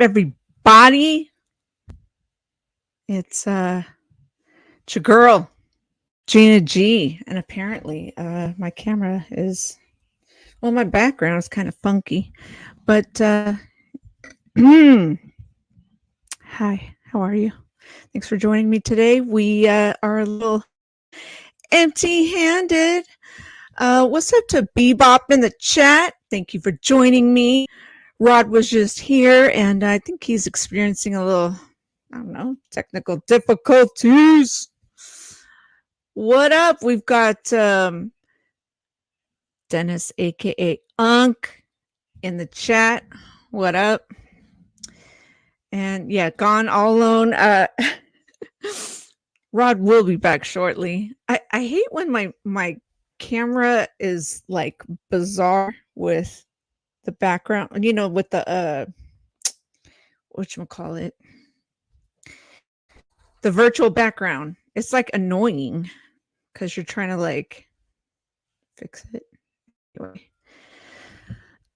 everybody? It's your girl, Gina G. And apparently my camera is my background is kind of funky. But hi, how are you? Thanks for joining me today. We are a little empty-handed. What's up to Bebop in the chat? Thank you for joining me. Rod was just here, and I think he's experiencing a little, technical difficulties. What up? We've got Dennis, aka Unk, in the chat. What up? And yeah, gone all alone. Rod will be back shortly. I hate when my camera is like bizarre with the background, with the whatchamacallit, the virtual background. It's like annoying because you're trying to like fix it. Anyway,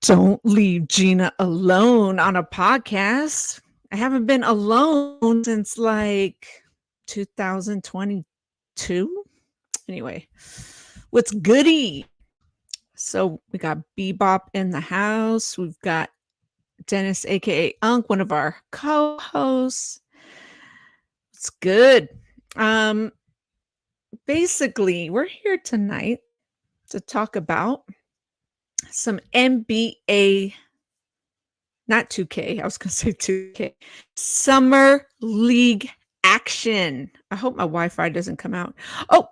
don't leave Gina alone on a podcast. I haven't been alone since like 2022. Anyway, what's goody? So we got Bebop in the house. We've got Dennis, aka Unk, one of our co-hosts. It's good. Basically, we're here tonight to talk about some NBA, not 2K, I was going to say 2K, Summer League action. I hope my Wi-Fi doesn't come out. Oh,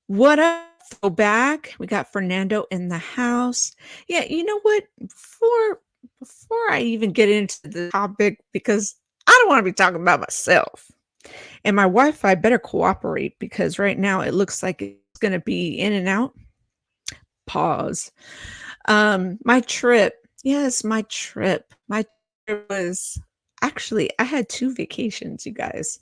what a throwback. We got Fernando in the house. Yeah, you know what? Before I even get into the topic, because I don't want to be talking about myself. And my Wi-Fi better cooperate, because right now it looks like it's going to be in and out. Pause. My trip. Yes, my trip. My trip was actually, I had 2 vacations, you guys.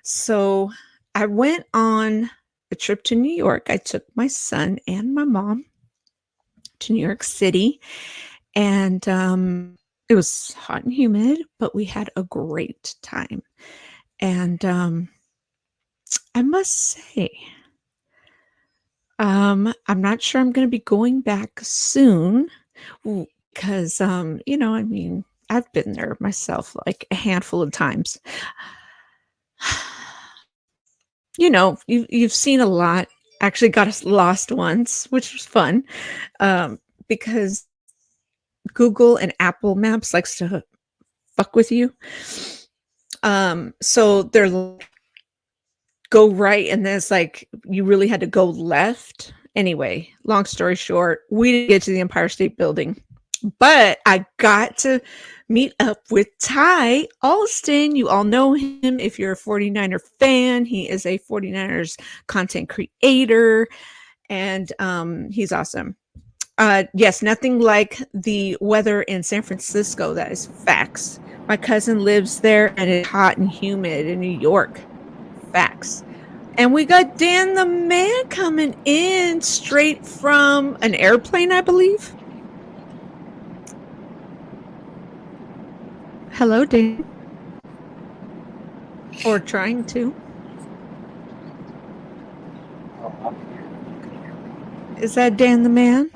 So I went on a trip to New York. I took my son and my mom to New York City, and it was hot and humid, but we had a great time. And I must say, I'm not sure I'm going to be going back soon, because I've been there myself like a handful of times. You've seen a lot. Actually got us lost once, which was fun, because Google and Apple Maps likes to fuck with you. So they're like, go right, and then it's like you really had to go left. Anyway, long story short, we didn't get to the Empire State Building, but I got to meet up with Ty Alston. You all know him if you're a 49er fan. He is a 49ers content creator, and he's awesome. Yes, nothing like the weather in San Francisco. That is facts. My cousin lives there, and it's hot and humid in New York. Facts. And we got Dan the Man coming in straight from an airplane, I believe. Hello, Dan. Or trying to. Is that Dan the Man?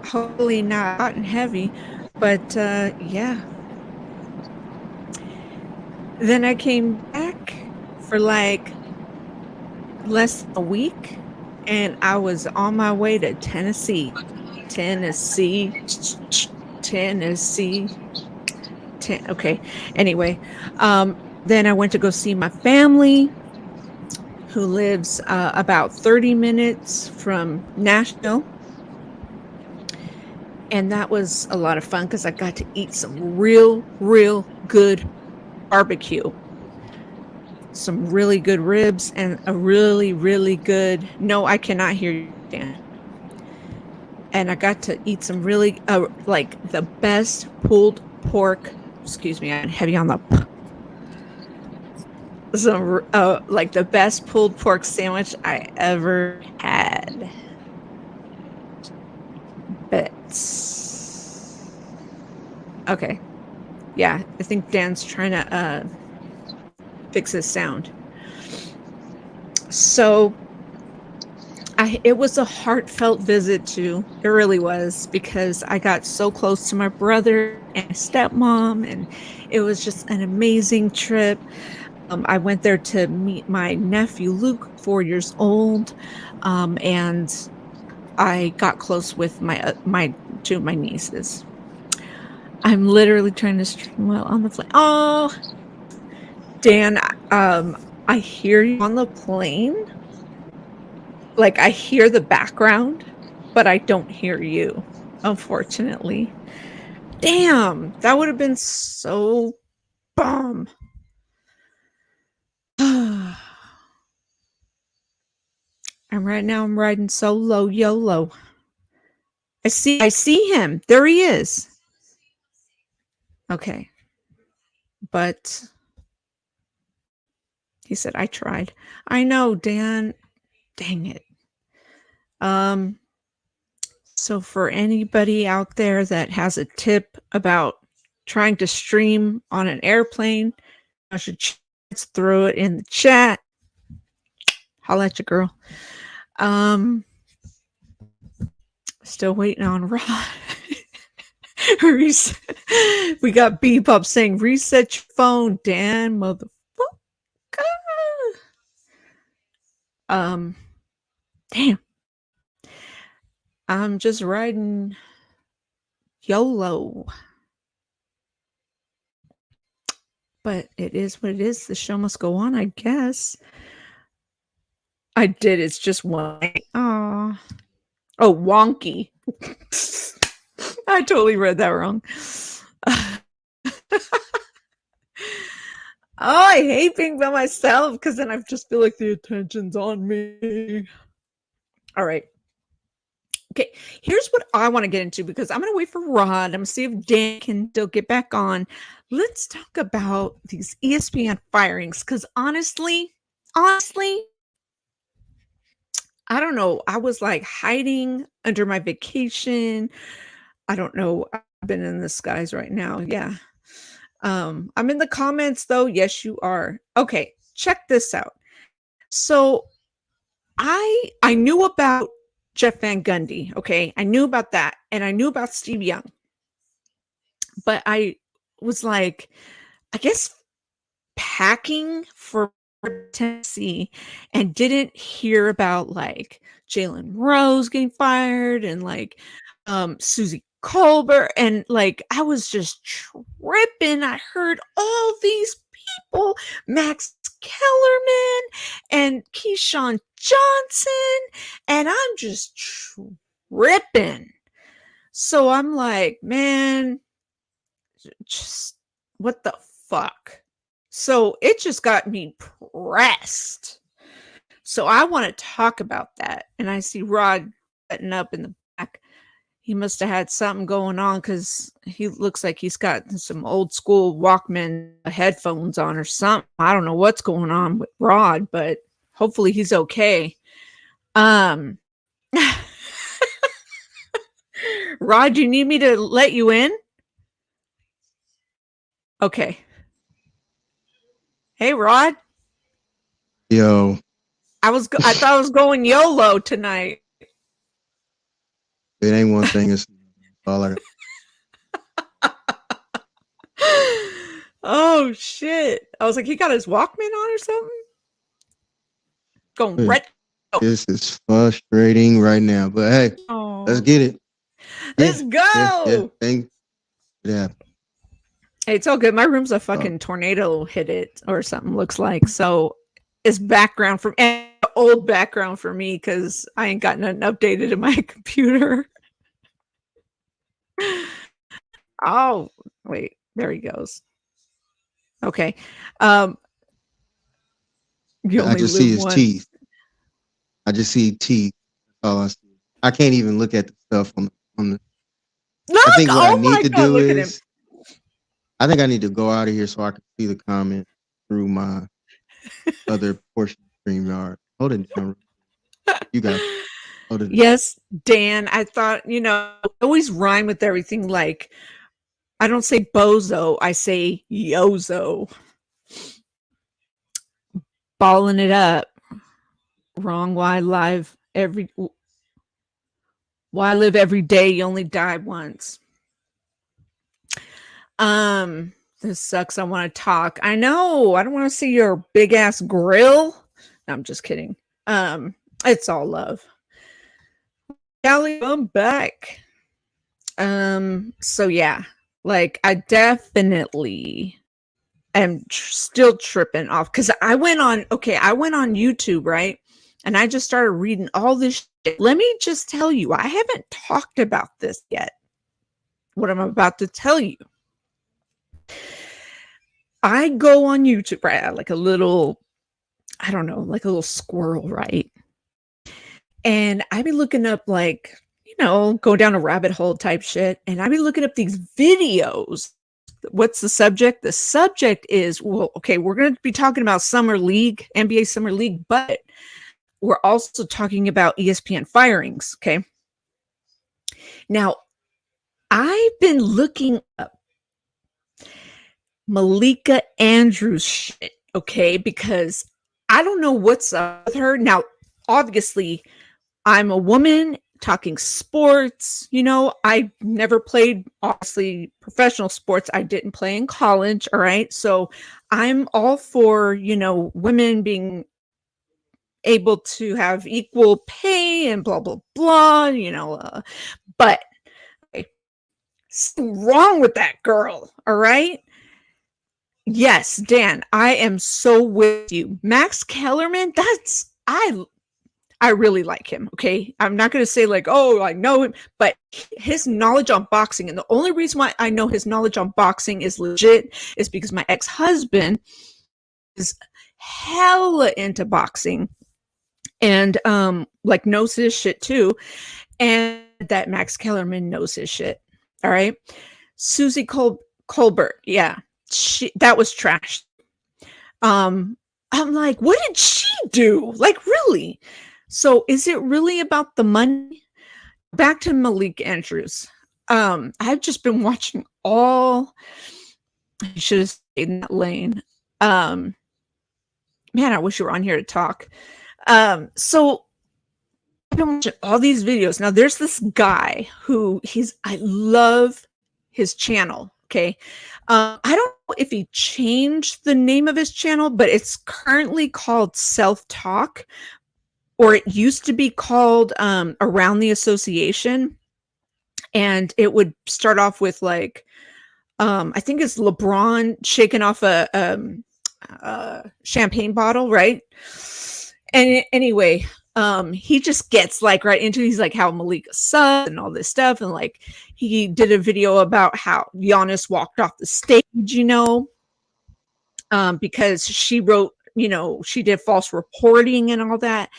Hopefully not hot and heavy, but yeah. Then I came back for like less than a week, and I was on my way to Tennessee. Okay. Anyway, then I went to go see my family, who lives about 30 minutes from Nashville. And that was a lot of fun because I got to eat some real good barbecue. Some really good ribs and a really good... No, I cannot hear you, Dan. And I got to eat some really, like the best pulled pork. Excuse me, I'm heavy on the... Some, like the best pulled pork sandwich I ever had. But Okay. Yeah, I think Dan's trying to fix his sound. So it was a heartfelt visit too. It really was, because I got so close to my brother and my stepmom, and it was just an amazing trip. I went there to meet my nephew Luke, 4 years old, and I got close with my two of my nieces. I'm literally trying to stream while on the plane. Oh, Dan, I hear you on the plane. Like, I hear the background, but I don't hear you, unfortunately. Damn, that would have been so bomb. And right now I'm riding solo YOLO. I see him. There he is. Okay. But he said I tried. I know, Dan. Dang it. Um so for anybody out there that has a tip about trying to stream on an airplane, I should throw it in the chat. Holla at your girl. Still waiting on Rod. We got Bebop saying reset your phone, Dan, motherfucker. Damn. I'm just riding YOLO. But it is what it is. The show must go on, I guess. I did. It's just one. Oh, wonky. I totally read that wrong. I hate being by myself, because then I just feel like the attention's on me. All right. Okay, here's what I want to get into, because I'm going to wait for Rod. I'm going to see if Dan can still get back on. Let's talk about these ESPN firings, because honestly, I don't know. I was like hiding under my vacation. I don't know. I've been in the skies right now. Yeah. I'm in the comments though. Yes, you are. Okay, check this out. So I knew about Jeff Van Gundy. Okay, I knew about that, and I knew about Steve Young, but I was like, I guess, packing for Tennessee, and didn't hear about like Jalen Rose getting fired, and like Susie Colbert, and like I was just tripping. I heard all these people, Max Kellerman and Keyshawn Johnson, and I'm just tripping. So I'm like, man, just what the fuck? So it just got me pressed. So I want to talk about that. And I see Rod setting up in the back. He must have had something going on, because he looks like he's got some old school Walkman headphones on or something. I don't know what's going on with Rod, but hopefully he's okay. Rod, do you need me to let you in? Okay. Hey, Rod. Yo, I thought I was going YOLO tonight. it ain't one thing. It's all I Oh shit! I was like, he got his Walkman on or something. Going got. red. This is frustrating right now, but hey, let's Oh, get it. Yeah, let's yeah. go. Thing, yeah. Hey, it's all good. My room's a Oh, fucking tornado hit it or something. Looks like, so it's background from old background for me, because I ain't got nothing updated in my computer. Oh wait, there he goes. Okay, um, you I only just see live his once. teeth. I just see teeth. That's all I see. I can't even look at the stuff on the. Look! I think what I Oh need my to god! do Look at him. is, I think I need to go out of here so I can see the comment through my other portion of StreamYard. Hold it down. You got it. Hold it down. Yes, Dan. I thought, always rhyme with everything. Like, I don't say bozo, I say yozo. Balling it up. Wrong. Why live every day? You only die once. This sucks. I want to talk. I know. I don't want to see your big ass grill. No, I'm just kidding. It's all love. Callie, I'm back. So yeah, like I definitely am still tripping off because I went on YouTube, right? And I just started reading all this shit. Let me just tell you, I haven't talked about this yet. What I'm about to tell you. I go on YouTube, right? Like a little, I don't know, like a little squirrel, right? And I be looking up like, go down a rabbit hole type shit. And I be looking up these videos. What's the subject? The subject is, well, okay, we're going to be talking about Summer League, NBA Summer League, but we're also talking about ESPN firings, okay? Now, I've been looking up Malika Andrews shit, okay? Because I don't know what's up with her. Now, obviously, I'm a woman talking sports. I never played, obviously, professional sports. I didn't play in college, all right? So I'm all for, women being able to have equal pay and blah, blah, blah, but okay, something wrong with that girl, all right? Yes, Dan, I am so with you. Max Kellerman, I really like him, okay? I'm not going to say like, oh, I know him, but his knowledge on boxing, and the only reason why I know his knowledge on boxing is legit is because my ex-husband is hella into boxing and like knows his shit too, and that Max Kellerman knows his shit, all right? Susie Colbert, yeah, that was trash. I'm like, what did she do? Like, really? So is it really about the money? Back to Malik Andrews. I've just been watching all. I should have stayed in that lane. Man, I wish you were on here to talk. So I've been watching all these videos. Now there's this guy who I love his channel. Okay. I don't know if he changed the name of his channel, but it's currently called Self Talk, or it used to be called Around the Association. And it would start off with like, I think it's LeBron shaking off a champagne bottle, right? And anyway, he just gets like right into, he's like how Malika sucks and all this stuff. And like he did a video about how Giannis walked off the stage, because she wrote, she did false reporting and all that.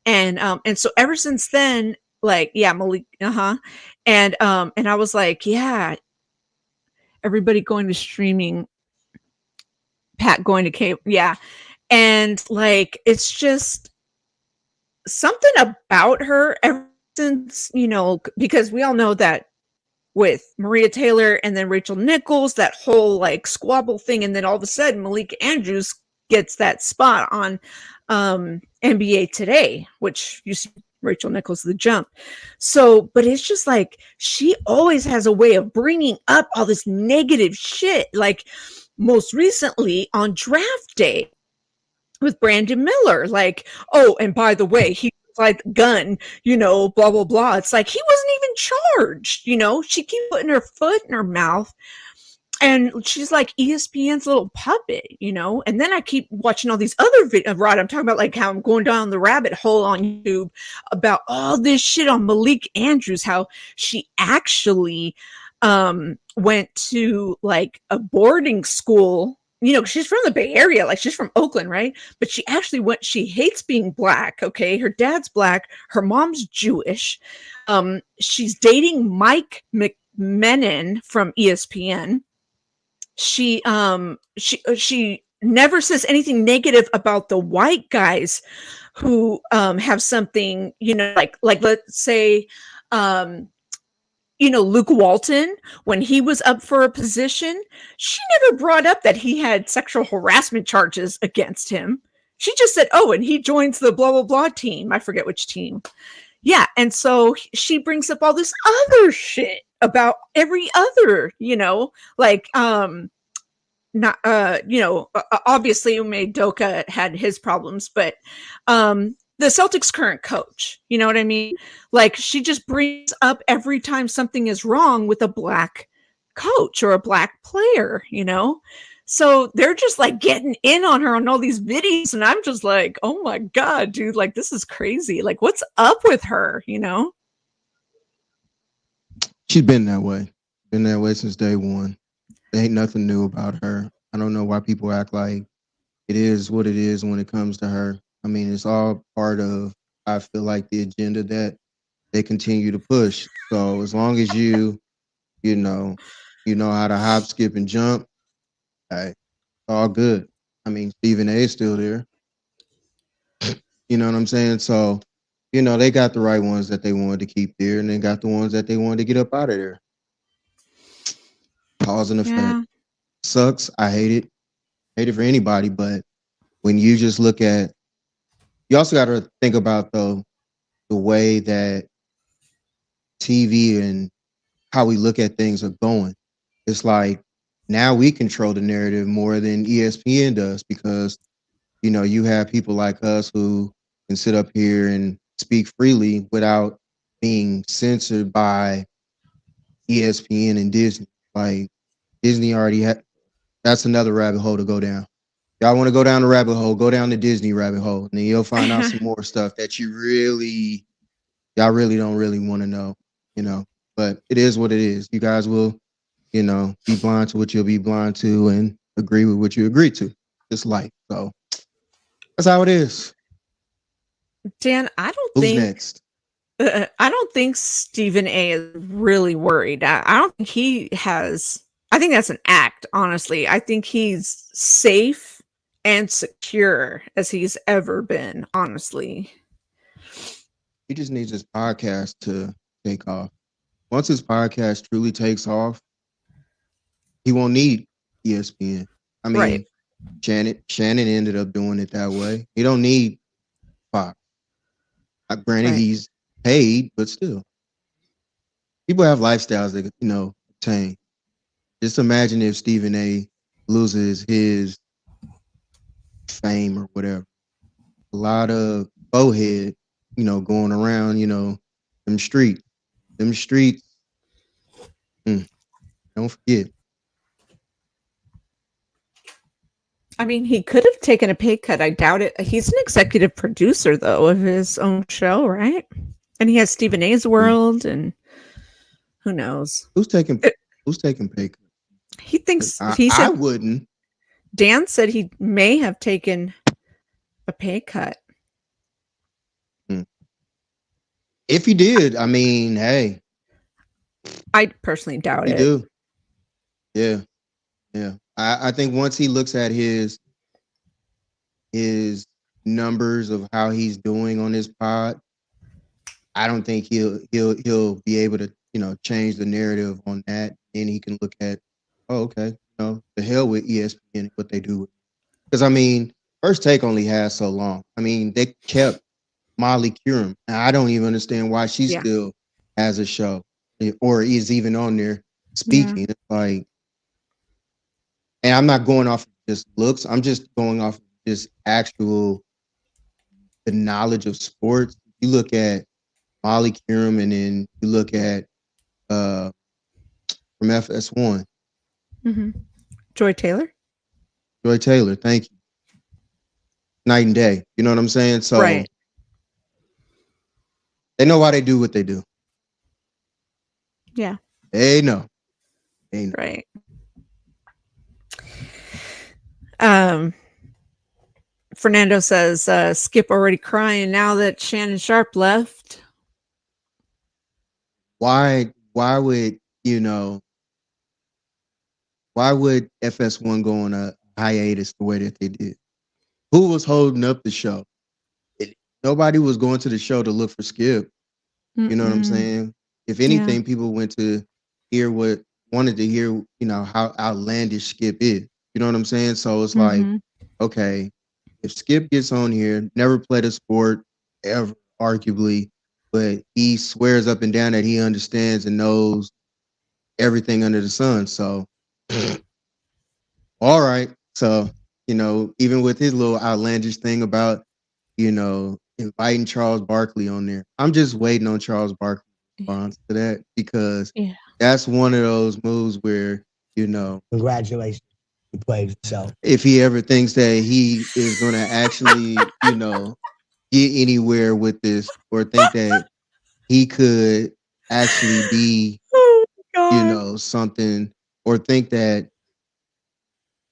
And so ever since then, like, yeah, Malik, and I was like, yeah, everybody going to streaming, Pat going to cable, yeah. And like, it's just something about her ever since, because we all know that with Maria Taylor and then Rachel Nichols, that whole like squabble thing, and then all of a sudden Malik Andrews gets that spot on NBA Today, which you see Rachel Nichols The Jump. So, but it's just like she always has a way of bringing up all this negative shit. Like most recently on draft day with Brandon Miller, like, oh, and by the way, he like gun, blah, blah, blah. It's like he wasn't even charged, she keeps putting her foot in her mouth. And she's like ESPN's little puppet, and then I keep watching all these other videos, right? I'm talking about like how I'm going down the rabbit hole on YouTube about all this shit on Malik Andrews, how she actually went to like a boarding school. She's from the Bay Area, like she's from Oakland, right? But she actually she hates being black, okay? Her dad's black, her mom's Jewish. She's dating Mike McMenon from ESPN. She never says anything negative about the white guys who have something, like let's say Luke Walton, when he was up for a position, she never brought up that he had sexual harassment charges against him. She just said, "Oh, and he joins the blah blah blah team." I forget which team. Yeah, and so she brings up all this other shit about every other, like not obviously Udoka had his problems, but the Celtics current coach, you know what I mean? Like she just brings up every time something is wrong with a black coach or a black player, so they're just like getting in on her on all these videos, and I'm just like, oh my god, dude, like this is crazy. Like what's up with her? She's been that way. Been that way since day one. There ain't nothing new about her. I don't know why people act like it is what it is when it comes to her. I mean, it's all part of, I feel like, the agenda that they continue to push. So as long as you know, how to hop, skip, and jump, hey, all good. I mean, Stephen A is still there. You know what I'm saying? So, they got the right ones that they wanted to keep there, and they got the ones that they wanted to get up out of there. Cause and effect. Yeah. Sucks. I hate it. Hate it for anybody, but when you just look at, you also got to think about the way that TV and how we look at things are going. It's like now we control the narrative more than ESPN does, because you have people like us who can sit up here and speak freely without being censored by ESPN and Disney. Like Disney already had, that's another rabbit hole to go down. Y'all want to go down the rabbit hole, go down the Disney rabbit hole, and then you'll find out some more stuff that y'all really don't really want to know, but it is what it is. You guys will, be blind to what you'll be blind to and agree with what you agree to. It's life. So that's how it is. Dan, Who's next? I don't think Stephen A is really worried. I don't think he has. I think that's an act, honestly. I think he's safe and secure as he's ever been, honestly. He just needs his podcast to take off. Once his podcast truly takes off, he won't need ESPN. I mean, Right. Shannon ended up doing it that way. He don't need Fox. Granted, Right. he's paid, but still, people have lifestyles that obtain. Just imagine if Stephen A loses his fame or whatever. A lot of bowhead, going around, them streets. Don't forget. I mean, he could have taken a pay cut. I doubt it. He's an executive producer, though, of his own show, right? And he has Stephen A's World, and who knows? Who's taking pay cuts? He thinks I wouldn't. Dan said he may have taken a pay cut. If he did, I mean, hey, I personally doubt he it. do. Yeah. I think once he looks at his numbers of how he's doing on his pod, I don't think he'll be able to change the narrative on that, and he can look at, oh, okay, the hell with ESPN and what they do. Because I mean, First Take only has so long. I mean, they kept Molly Curum, and I don't even understand why she still has a show or is even on there speaking. Yeah. It's like, and I'm not going off of just looks. I'm just going off of just the knowledge of sports. You look at Molly Curum, and then you look at from FS1. Mm-hmm. Joy Taylor, thank you. Night and day. You know what I'm saying? So right. They know why they do what they do. Yeah. They know. Right. Fernando says, Skip already crying now that Shannon Sharp left. Why would FS1 go on a hiatus the way that they did? Who was holding up the show? Nobody was going to the show to look for Skip. You know what I'm saying? If Yeah. anything, people went to hear what wanted to hear, how outlandish Skip is. You know what I'm saying? So it's like, Mhm. okay, if Skip gets on here, never played a sport ever, arguably, but he swears up and down that he understands and knows everything under the sun. So, all right. So, even with his little outlandish thing about, inviting Charles Barkley on there, I'm just waiting on Charles Barkley's response to that because Yeah. that's one of those moves where, you know, Congratulations. You played yourself. if he ever thinks that he is going to actually, get anywhere with this or think that he could actually be, Oh my god. something or think that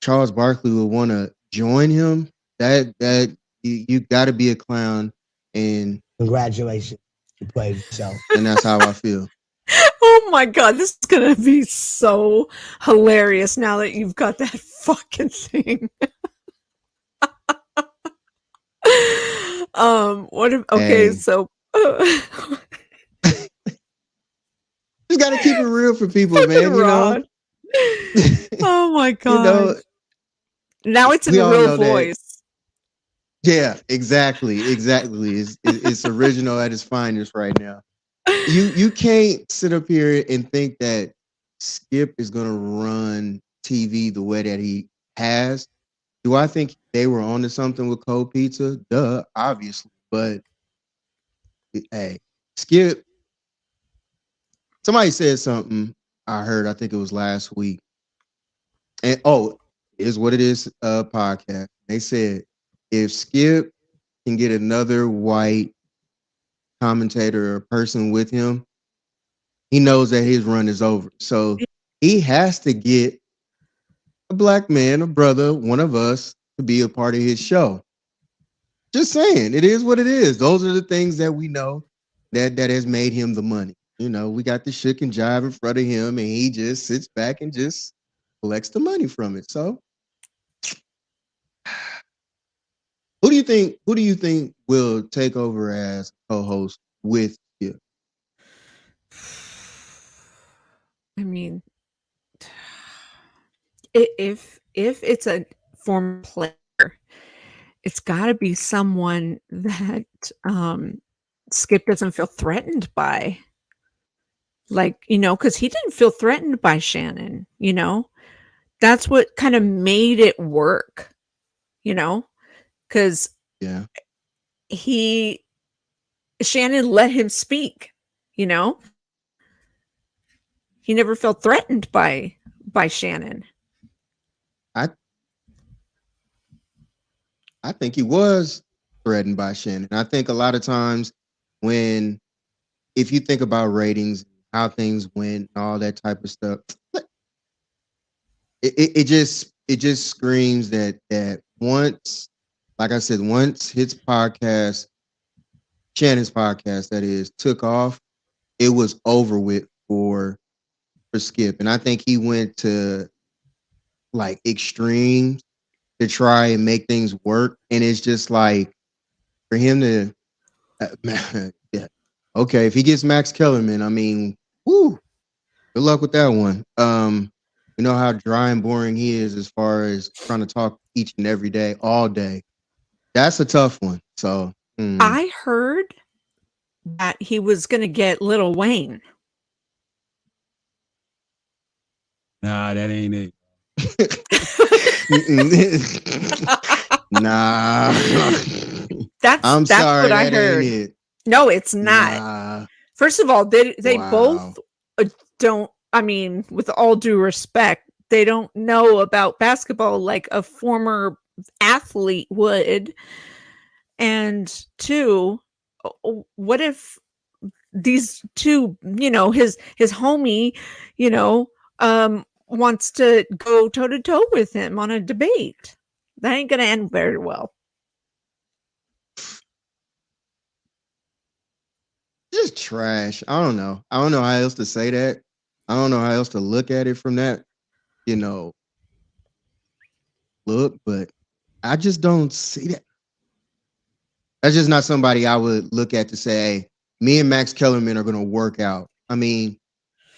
Charles Barkley would want to join him, that you got to be a clown, and Congratulations. You played yourself. that's how I feel. Oh my god, this is gonna be so hilarious now that you've got that fucking thing. What if okay, Hey, so just got to keep it real for people, fucking man. Rod. Oh my you know, gosh. Now it's in we a all real know that. voice. Yeah, exactly. It's original at its finest right now. You can't sit up here and think that Skip is gonna run TV the way that he has. Do I think they were onto something with cold pizza? Duh, obviously. But hey, Skip, somebody said something I heard, I think it was last week. And it is what it is, podcast. They said if Skip can get another white commentator or person with him, he knows that his run is over. So he has to get a black man, a brother, one of us to be a part of his show. Just saying, it is what it is. Those are the things that we know that has made him the money. We got the shook and jive in front of him, and he just sits back and just collects the money from it. So, who do you think will take over as co-host with you? I mean, if it's a former player, it's gotta be someone that, Skip doesn't feel threatened by. Like, because he didn't feel threatened by Shannon, you know? That's what kinda made it work, you know, because Yeah, he Shannon let him speak, you know? He never felt threatened by Shannon. I I think he was threatened by Shannon. I think a lot of times when if you think about ratings, how things went, and all that type of stuff, it just screams that once, like I said, once his podcast, Shannon's podcast, that is, took off, it was over with for Skip, and I think he went to like extremes to try and make things work, and it's just like for him to, yeah, okay, if he gets Max Kellerman, I mean, whoo, good luck with that one. You know how dry and boring he is as far as trying to talk each and every day, all day. That's a tough one. So, I heard that he was gonna get Lil Wayne. Nah, that ain't it. nah. That's I'm that's sorry, what I that ain't heard. it. No, it's not. Nah. First of all, they Wow. both, don't I mean, with all due respect, they don't know about basketball like a former athlete would, and 2, what if these 2, his homie, wants to go toe to toe with him on a debate? That ain't gonna end very well. Just trash. I don't know. I don't know how else to say that. I don't know how else to look at it from that, you know, look, but I just don't see that. That's just not somebody I would look at to say, hey, me and Max Kellerman are going to work out I mean,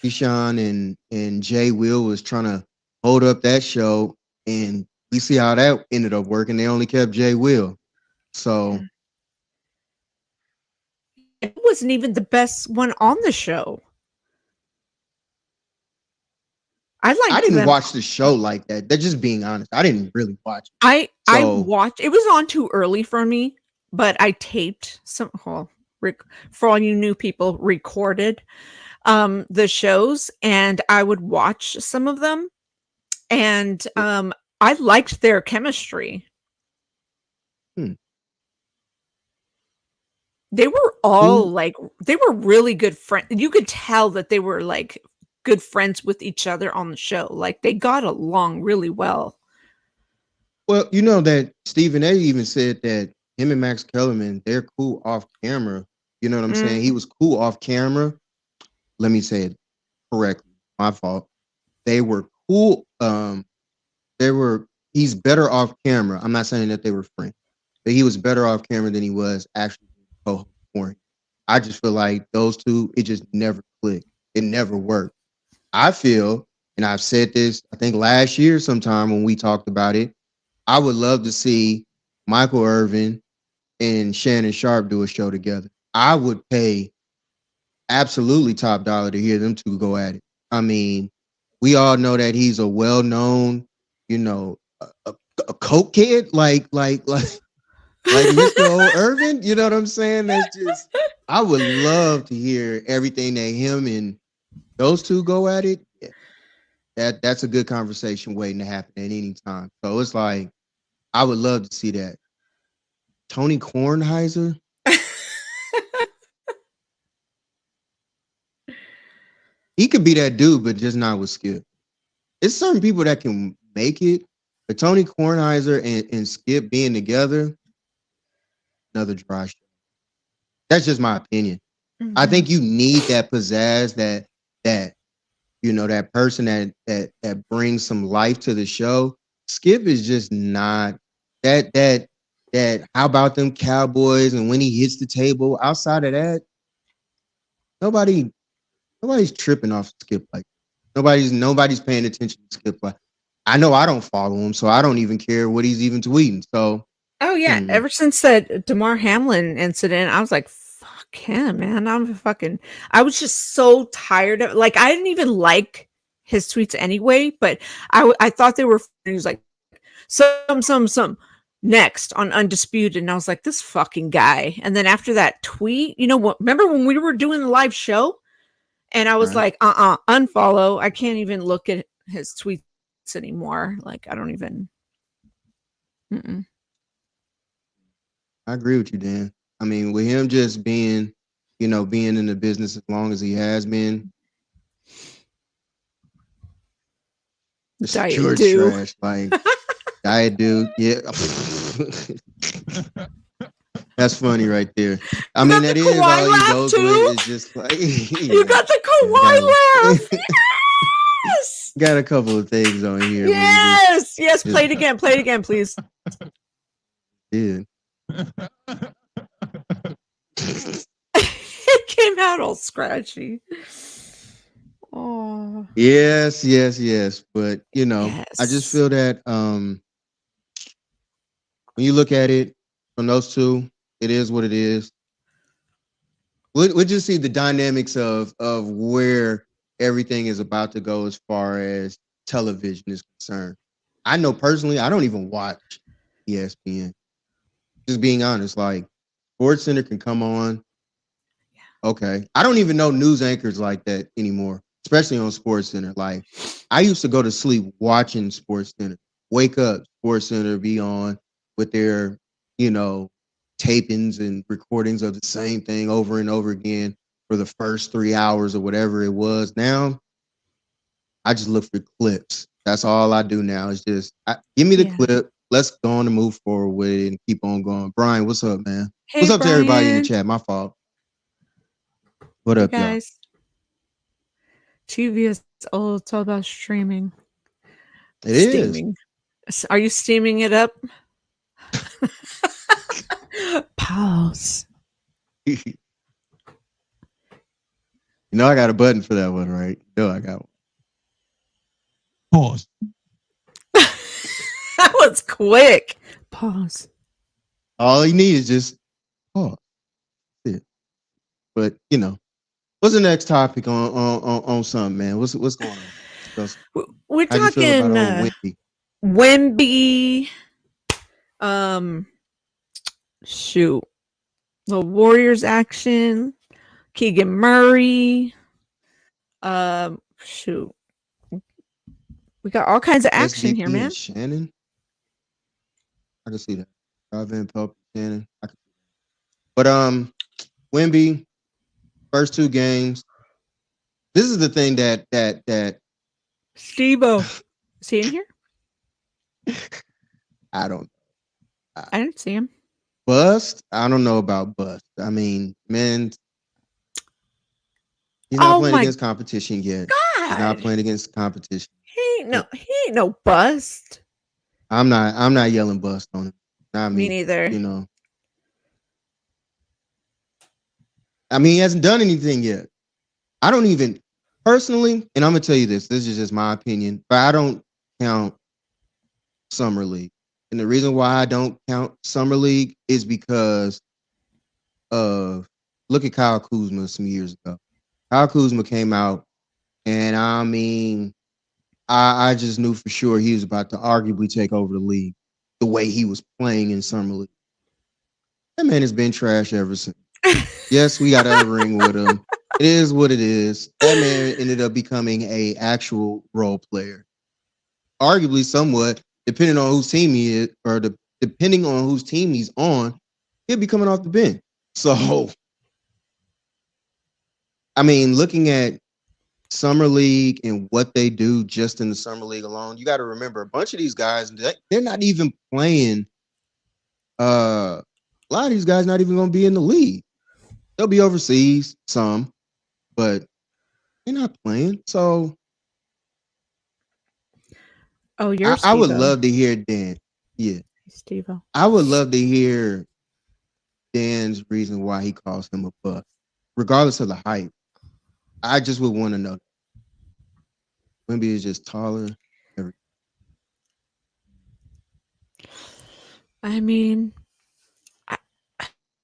Keyshawn and Jay Will was trying to hold up that show, and we see how that ended up working. They only kept Jay Will. So It wasn't even the best one on the show. I I liked didn't them. watch the show like that. They're just being honest. I didn't really watch it. I So watched. It was on too early for me, but I taped some. Well, for all you new people, recorded the shows, and I would watch some of them, and I liked their chemistry. hmm, They were all who like they were really good friends. You could tell that they were like good friends with each other on the show. Like they got along really well. well, you know that Stephen A even said that him and Max Kellerman, they're cool off camera. You know what I'm saying? He Mm, was cool off camera. Let me say it correctly. My fault. They were cool. They were. He's better off camera. I'm not saying that they were friends, but he was better off camera than he was actually co-host for him. I just feel like those two, it just never clicked. It never worked. I feel, and I've said this, I think last year sometime when we talked about it, I would love to see Michael Irvin and Shannon Sharp do a show together. I would pay absolutely top dollar to hear them two go at it. I mean, we all know that he's a well-known, you know, a coke kid, like Mr. O. Irvin. You know what I'm saying? That's just, I would love to hear everything that him and those two go at it. Yeah, that's a good conversation waiting to happen at any time. So it's like I would love to see that. Tony Kornheiser, he could be that dude, but just not with Skip. It's certain people that can make it, but Tony Kornheiser and Skip being together, another dry show. That's just my opinion. I mhm. think you need that pizzazz, that that person that brings some life to the show. Skip is just not that. How about them Cowboys? And when he hits the table, outside of that, nobody nobody's tripping off Skip like nobody's paying attention to Skip like. I know I don't follow him, so I don't even care what he's even tweeting. So Oh yeah, hmm, ever since that Damar Hamlin incident, I was like, "Fuck him, man!" I was just so tired of. Like, I didn't even like his tweets anyway, but I thought they were. He was like, some next on Undisputed, and I was like, this fucking guy. And then after that tweet, you know what? Remember when we were doing the live show, and I was right. like, unfollow. I can't even look at his tweets anymore. Like, I don't even. Mm-mm. I agree with you, Dan. I mean, with him just being, being in the business as long as he has been, it's Diet pure do. trash. Like diet dude, yeah. That's funny right there. I You mean, got the that is all Kawhi he laugh goes with. too. Is just like, You yeah, got the yeah. Got Kawhi laugh. Yes. got a couple of things on here where you Yes. Yes. just Play it again. Play it again, please. did. It came out all scratchy. Oh. Yes, yes, yes. But I just Yes. feel that when you look at it from those two, it is what it is. We'll just see the dynamics of where everything is about to go as far as television is concerned. I know personally, I don't even watch ESPN. Just being honest, like Sports Center can come on. Okay. I don't even know news anchors like that anymore, especially on Sports Center. Like I used to go to sleep watching Sports Center, wake up, Sports Center be on with their, you know, tapings and recordings of the same thing over and over again for the first 3 hours or whatever it was. Now I just look for clips. That's all I do now. Is just give me the Yeah. clip. Let's go on and move forward with it and keep on going. Brian, what's up, man? Hey, What's up to everybody in the Brian. chat? My fault. What Hey, up, y'all? guys. TV is old. It's all about streaming. It is. Steaming. Are you steaming it up? Pause. You know I got a button for that one, right? No, I got one. Pause. That was quick. Pause. All you need is just pause. That's it. But you know, what's the next topic on something, man? What's going on? Because We're how do you feel about talking old Wimby? Wemby. Shoot. The Warriors action. Keegan Murray. Shoot. We got all kinds of action here, SDP man. and Shannon. I can see that. Van Pelt, Shannon. I can see that. But Wimby, first two games. This is the thing that Steve-O. Is he in here? I don't I didn't see him. bust. I don't know about bust. I mean, man, he's not playing against competition yet. He's not God. playing against competition. He ain't no bust. I'm not yelling bust on him. Not Me me. neither. You know. I mean, he hasn't done anything yet. I don't even personally, and I'm gonna tell you this. This is just my opinion, but I don't count Summer League. And the reason why I don't count Summer League is because of look at Kyle Kuzma some years ago. Kyle Kuzma came out, and I mean, I just knew for sure he was about to arguably take over the league the way he was playing in Summer League. That man has been trash ever since. Yes, we got a ring with him. It is what it is. That man ended up becoming a actual role player. Arguably somewhat, depending on whose team he is, or depending on whose team he's on, he'll be coming off the bench. So, I mean, looking at Summer League and what they do just in the Summer League alone, you got to remember a bunch of these guys, they're not even playing. A lot of these guys not even going to be in the league. They'll be overseas, some, but they're not playing. So, Oh, you're I would Steve-O. love to hear Dan. Yeah, Steve-O. I would love to hear Dan's reason why he calls him a bust, regardless of the hype. I just would want to know. Wemby is just taller. I mean, I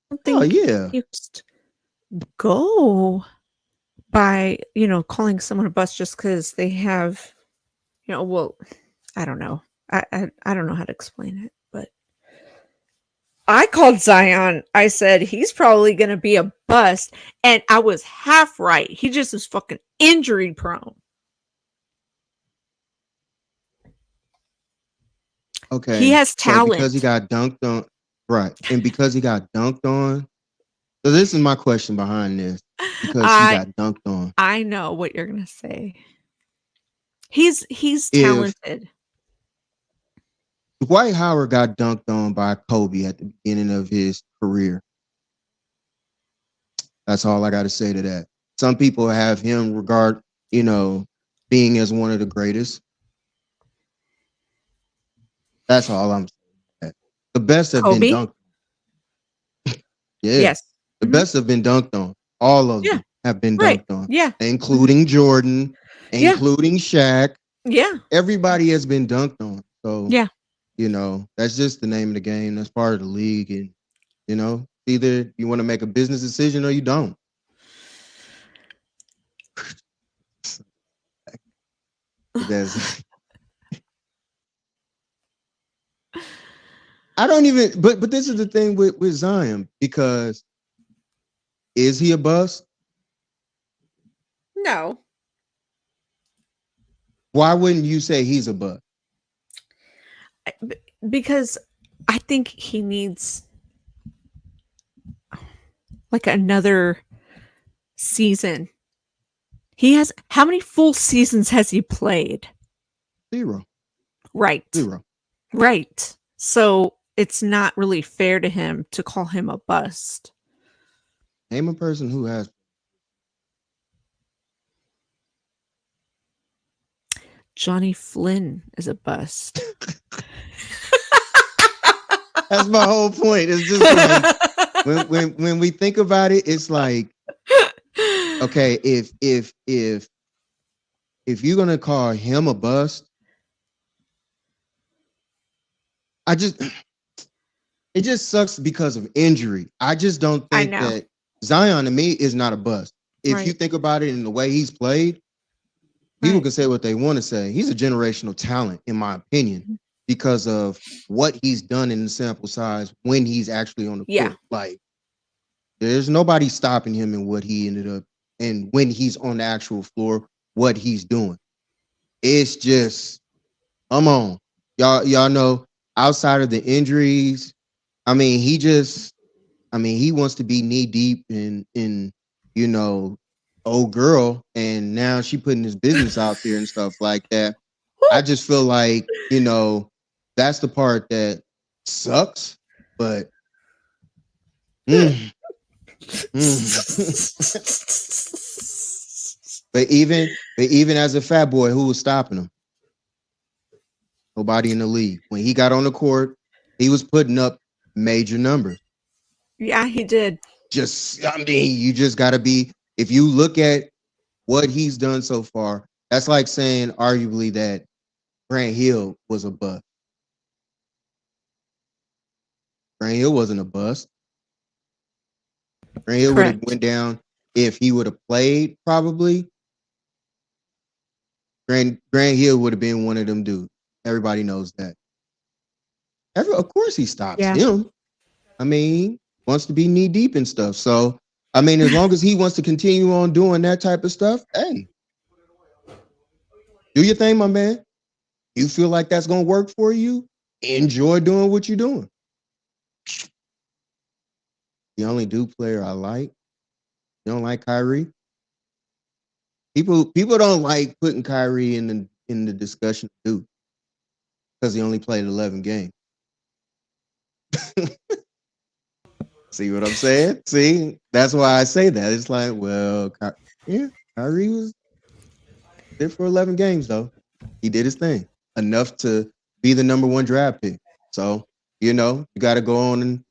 don't Oh think yeah, you just go by, calling someone a bust just because they have, well, I don't know. I don't know how to explain it, but I called Zion. I said he's probably going to be a bust, and I was half right. He just is fucking injury prone. okay. He has So talent. because he got dunked on, right? And because he got dunked on. So this is my question behind this. Because he got dunked on. I know what you're going to say. He's If talented. Dwight Howard got dunked on by Kobe at the beginning of his career. That's all I got to say to that. Some people have him regard, being as one of the greatest. That's all I'm saying. The best have been Kobe? dunked on. Yeah. Yes. The best have been dunked on. All of them have been Right. dunked on. Yeah. Including Jordan, Yeah. including Shaq. Yeah. Everybody has been dunked on. So, Yeah. That's just the name of the game. That's part of the league. And, either you want to make a business decision or you don't. That's, I don't even, but this is the thing with Zion, because is he a bust? No. Why wouldn't you say he's a bust? Because I think he needs like another season. He has, how many full seasons has he played? 0. Right. 0. Right. So it's not really fair to him to call him a bust. Name a person who has. Johnny Flynn is a bust. That's my whole point. It's just like when we think about it, it's like okay, if you're gonna call him a bust, I just it just sucks because of injury. I just don't I think know. that Zion to me is not a bust. If you Right. think about it in the way he's played, people Right. can say what they want to say. He's a generational talent, in my opinion, because of what he's done in the sample size when he's actually on the Yeah. court. Like, there's nobody stopping him in what he ended up and when he's on the actual floor, what he's doing. It's just, come on. Y'all know outside of the injuries, I mean, he wants to be knee deep in you know, old girl, and now she putting his business out there and stuff like that. I just feel like, that's the part that sucks, but mm, mm. but even as a fat boy, who was stopping him? Nobody in the league. When he got on the court, he was putting up major numbers. Yeah, he did. I mean, you just got to be, if you look at what he's done so far, that's like saying arguably that Grant Hill was a bust. Grant Hill wasn't a bust. Grant Hill would have Correct. went down if he would have played, probably. Grant Hill would have been one of them dudes. Everybody knows that. Of course he stops Yeah. him. I mean, he wants to be knee deep and stuff. So, I mean, as long as he wants to continue on doing that type of stuff, hey, do your thing, my man. You feel like that's going to work for you? Enjoy doing what you're doing. The only Duke player I like, you don't like Kyrie? People don't like putting Kyrie in the discussion of Duke because he only played 11 games. See what I'm saying? See, that's why I say that. It's like, well, Kyrie was there for 11 games though. He did his thing enough to be the number one draft pick. So, you got to go on and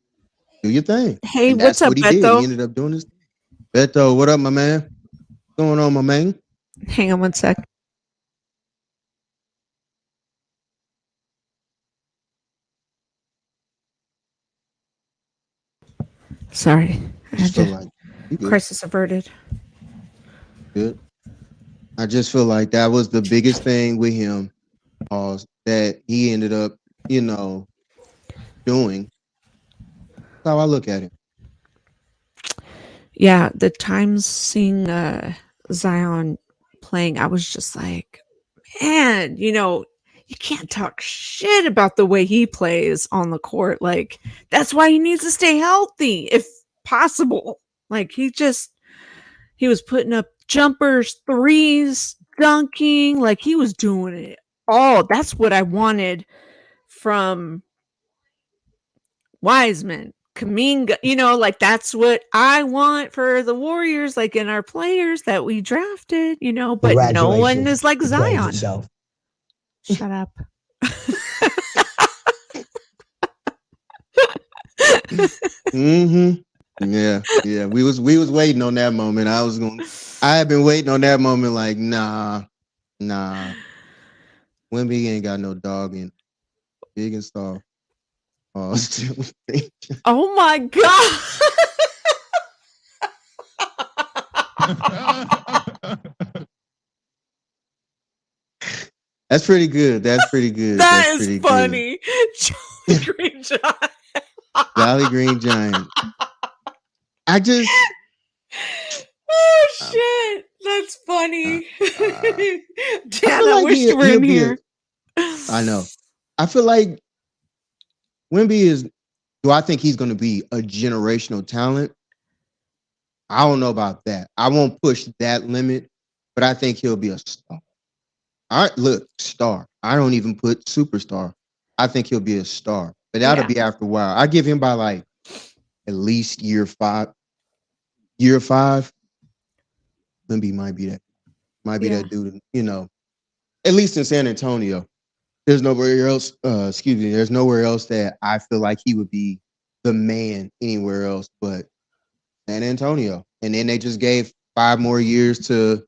do your thing. Hey, And what's that's what up, he did. He Beto? ended up doing this. Beto, what up, my man? What's going on, my man? Hang on one sec. Sorry. I Just had feel to like you good. crisis averted. Good. I just feel like that was the biggest thing with him, that he ended up, doing. That's how I look at it. Yeah, the times seeing Zion playing, I was just like, man, you can't talk shit about the way he plays on the court. Like, that's why he needs to stay healthy if possible. Like, he was putting up jumpers, threes, dunking, like he was doing it all. That's what I wanted from Wiseman, Kaminga, like that's what I want for the Warriors, like in our players that we drafted, but no one Congratulations. is like You played Zion. yourself. Shut up. Mm-hmm. Yeah. We was waiting on that moment. I had been waiting on that moment, like, nah. Wimby ain't got no dog in big and soft. Oh, Oh my God. that's pretty good. That's pretty good. That That's is pretty good. funny. Jolly Green Giant. Jolly Green Giant. I just Oh um, shit. That's funny. I Dad, feel I like wish you were he'll in be here. I know. I feel like Wimby do I think he's going to be a generational talent? I don't know about that. I won't push that limit, but I think he'll be a star. All right, look, star. I don't even put superstar. I think he'll be a star, but that'll Yeah. be after a while. I give him by like at least year five. Year five, Wimby might be Yeah. that dude. At least in San Antonio. There's nowhere else. Excuse me. There's nowhere else that I feel like he would be the man anywhere else but San Antonio. And then they just gave 5 more years to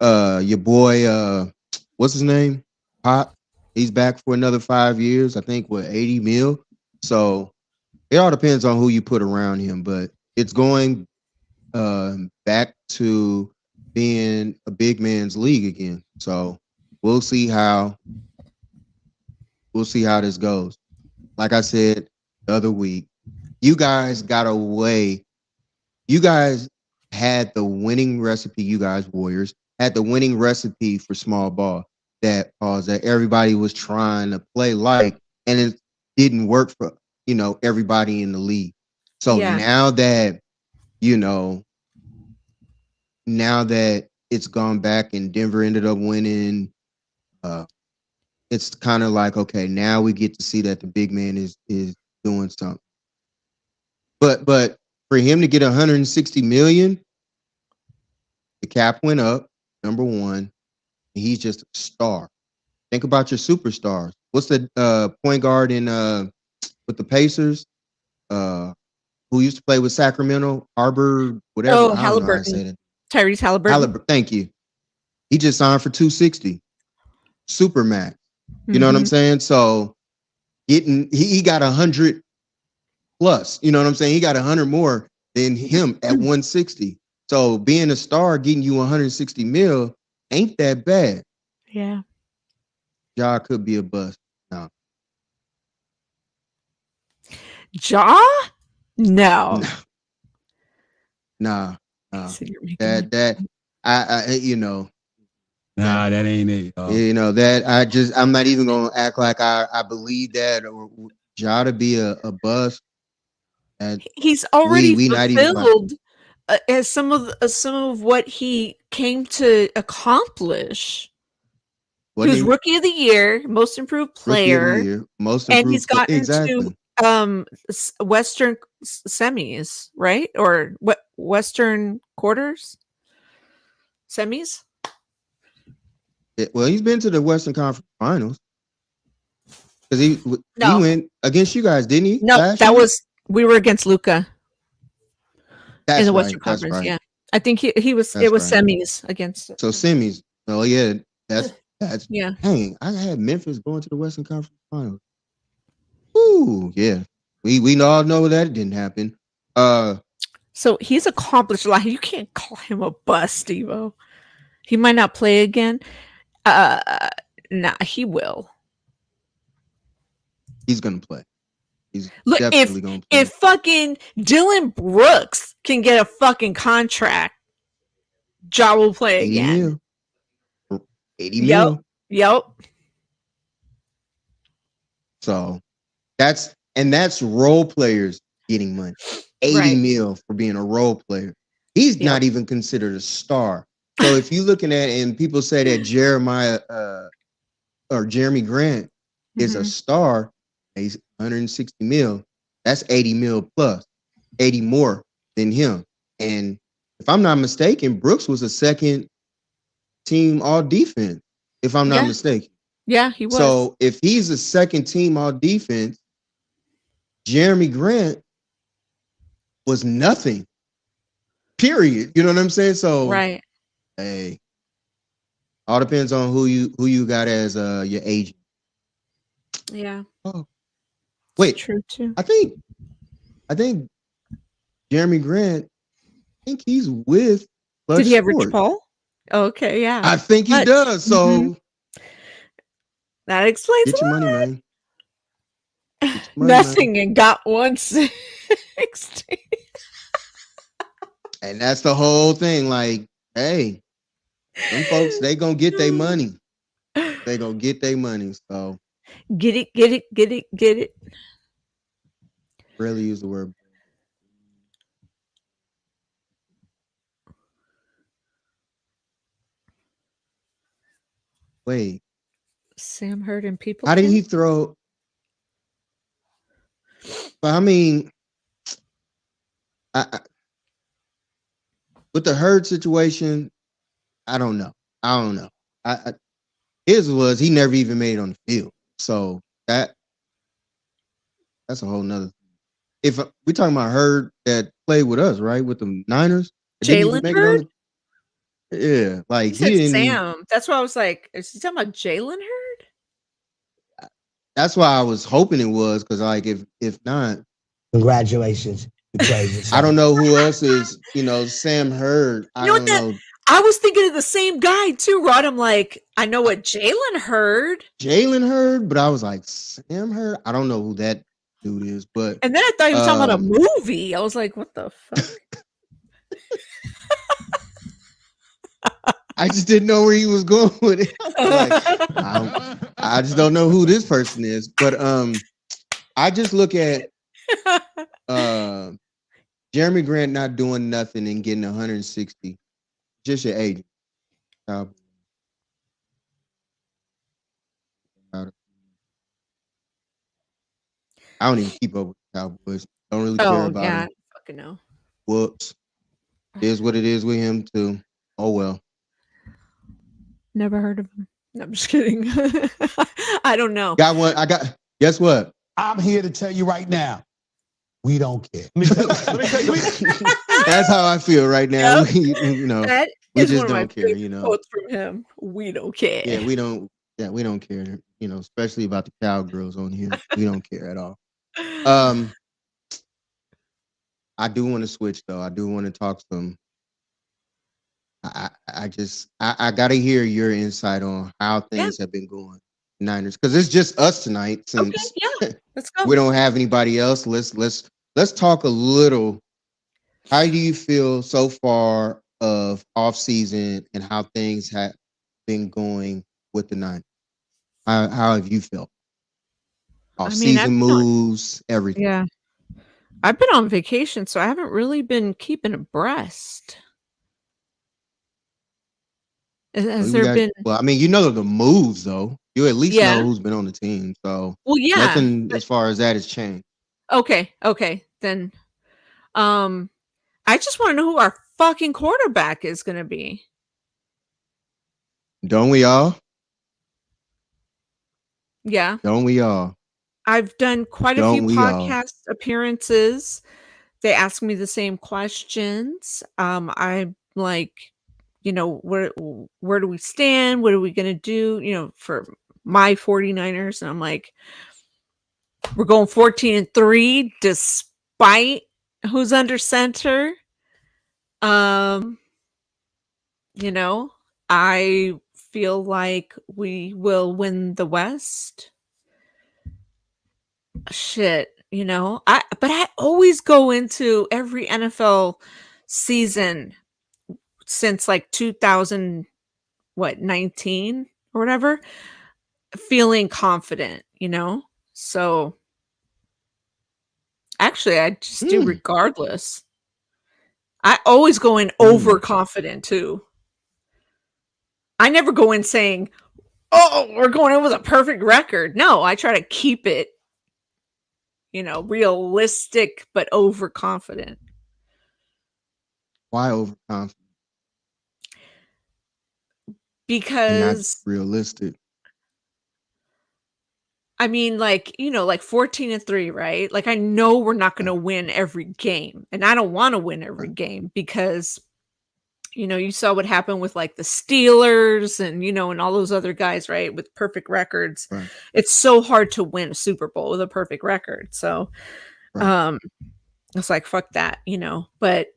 your boy, what's his name? Pop. He's back for another 5 years. I think what 80 mil. So it all depends on who you put around him, but it's going back to being a big man's league again. So we'll see how this goes. Like I said the other week, you guys got away. You guys had the winning recipe. You guys Warriors had the winning recipe for small ball that everybody was trying to play like, and it didn't work for everybody in the league. So Yeah. now that it's gone back and Denver ended up winning, it's kind of like, okay, now we get to see that the big man is doing something. But for him to get 160 million, the cap went up, number one, and he's just a star. Think about your superstars. What's the point guard in with the Pacers? Who used to play with Sacramento? Harbor, whatever. Oh, I don't know how to say Halliburton. that. Tyrese Halliburton. Thank you. He just signed for 260. Super max. You know what I'm saying? So he got 100 plus. You know what I'm saying? He got 100 more than him at 160. So being a star, getting you 160 mil ain't that bad. Yeah. Ja could be a bust. No. Ja? No. Nah. So you're making That I you know. Nah, that ain't it. You know that I'm not even gonna act like I believe that or Ja to be a bust. And he's already we not even fulfilled as some of what he came to accomplish. He was rookie of the year, most improved player, and he's gotten exactly. to Western semis, right? Or what Western quarters? Semis? Well, he's been to the Western Conference Finals because he went against you guys, didn't he? No, we were against Luka in the Western Conference. Right. Yeah, I think he was. It was semis against it. So semis. Oh yeah, that's yeah. Dang, I had Memphis going to the Western Conference Finals. Ooh, yeah. We all know that it didn't happen. So he's accomplished a lot. You can't call him a bust, Steve-O. He might not play again. Nah, he will. He's gonna play. He's Look, definitely gonna play. If fucking Dylan Brooks can get a fucking contract, Ja will play 80 again. Mil. 80 mil. Yep. So that's role players getting money. 80 mil for being a role player. He's not even considered a star. So if you're looking at and people say that Jeremy Grant is a star, he's 160 mil. That's 80 mil plus, 80 more than him. And if I'm not mistaken, Brooks was a second team all defense, if I'm not mistaken. Yeah, he was. So if he's a second team all defense, Jeremy Grant was nothing. Period. You know what I'm saying? So right. Hey, all depends on who you got as your agent. Yeah. Oh, wait. True too. I think Jeremy Grant. I think he's with. Did he have Rich Paul? Okay, yeah. I think he does. So that explains. Get your money, man. Nothing man. And got 160. And that's the whole thing. Like, hey. Them folks, they gonna get their money. They gonna get their money. So get it. Really use the word. Wait. Sam Hurd and people. How did he throw? But I mean, with the Hurd situation. I don't know. His was he never even made it on the field. So that's a whole nother. If we're talking about Hurd that played with us, right, with the Niners, Jalen Hurd. Yeah, like He he said didn't. Sam. That's why I was like, is he talking about Jalen Hurd? That's why I was hoping it was because like if not, Congratulations. You played I don't yourself. know who else is. Sam Hurd. You I know what don't that know I was thinking of the same guy too, Rod. I'm like, I know what Jalen Hurd. Jalen Hurd, but I was like Sam Hurd. I don't know who that dude is, but And then I thought he was talking about a um, movie. I was like, what the fuck? I just didn't know where he was going with it. Like I just don't know who this person is, but I just look at uh, Jeremy Grant not doing nothing and getting 160. Just your agent. I don't even keep up with the Cowboys. Don't really care Oh about yeah, I him. don't fucking know. Whoops. Is what it is with him too. Oh well. Never heard of him. No, I'm just kidding. I don't know. Got one. Guess what? I'm here to tell you right now, we don't care. That's how I feel right now. Yep. That we is just one of my don't care, favorite quotes from him. We don't care. Yeah, we don't care, especially about the cowgirls on here. We don't care at all. I do want to switch though. I do want to talk some. I gotta hear your insight on how things have been going, Niners, because it's just us tonight since Let's go. we don't have anybody else. Let's talk a little. How do you feel so far of off season and how things have been going with the Niners? How have you felt? Off season moves, everything. Yeah. I've been on vacation, so I haven't really been keeping abreast. Has there been Well, I mean, the moves though. You at least know who's been on the team. So Well, yeah. nothing as far as that has changed. Okay. Then I just want to know who our fucking quarterback is going to be. Don't we all? Yeah. Don't we all? I've done quite a few podcast appearances. They ask me the same questions. I'm like, where do we stand? What are we going to do, for my 49ers? And I'm like, we're going 14-3 despite who's under center. I feel like we will win the West. Shit, but I always go into every NFL season since like 2019 or whatever, feeling confident, So actually I just do regardless. I always go in overconfident too. I never go in saying, "Oh, we're going in with a perfect record." No, I try to keep it, realistic but overconfident. Why overconfident? Because not realistic. I mean, like 14-3, right? Like I know we're not going to win every game, and I don't want to win every game because you saw what happened with like the Steelers and and all those other guys, right? With perfect records. Right. It's so hard to win a Super Bowl with a perfect record. So it's like fuck that, but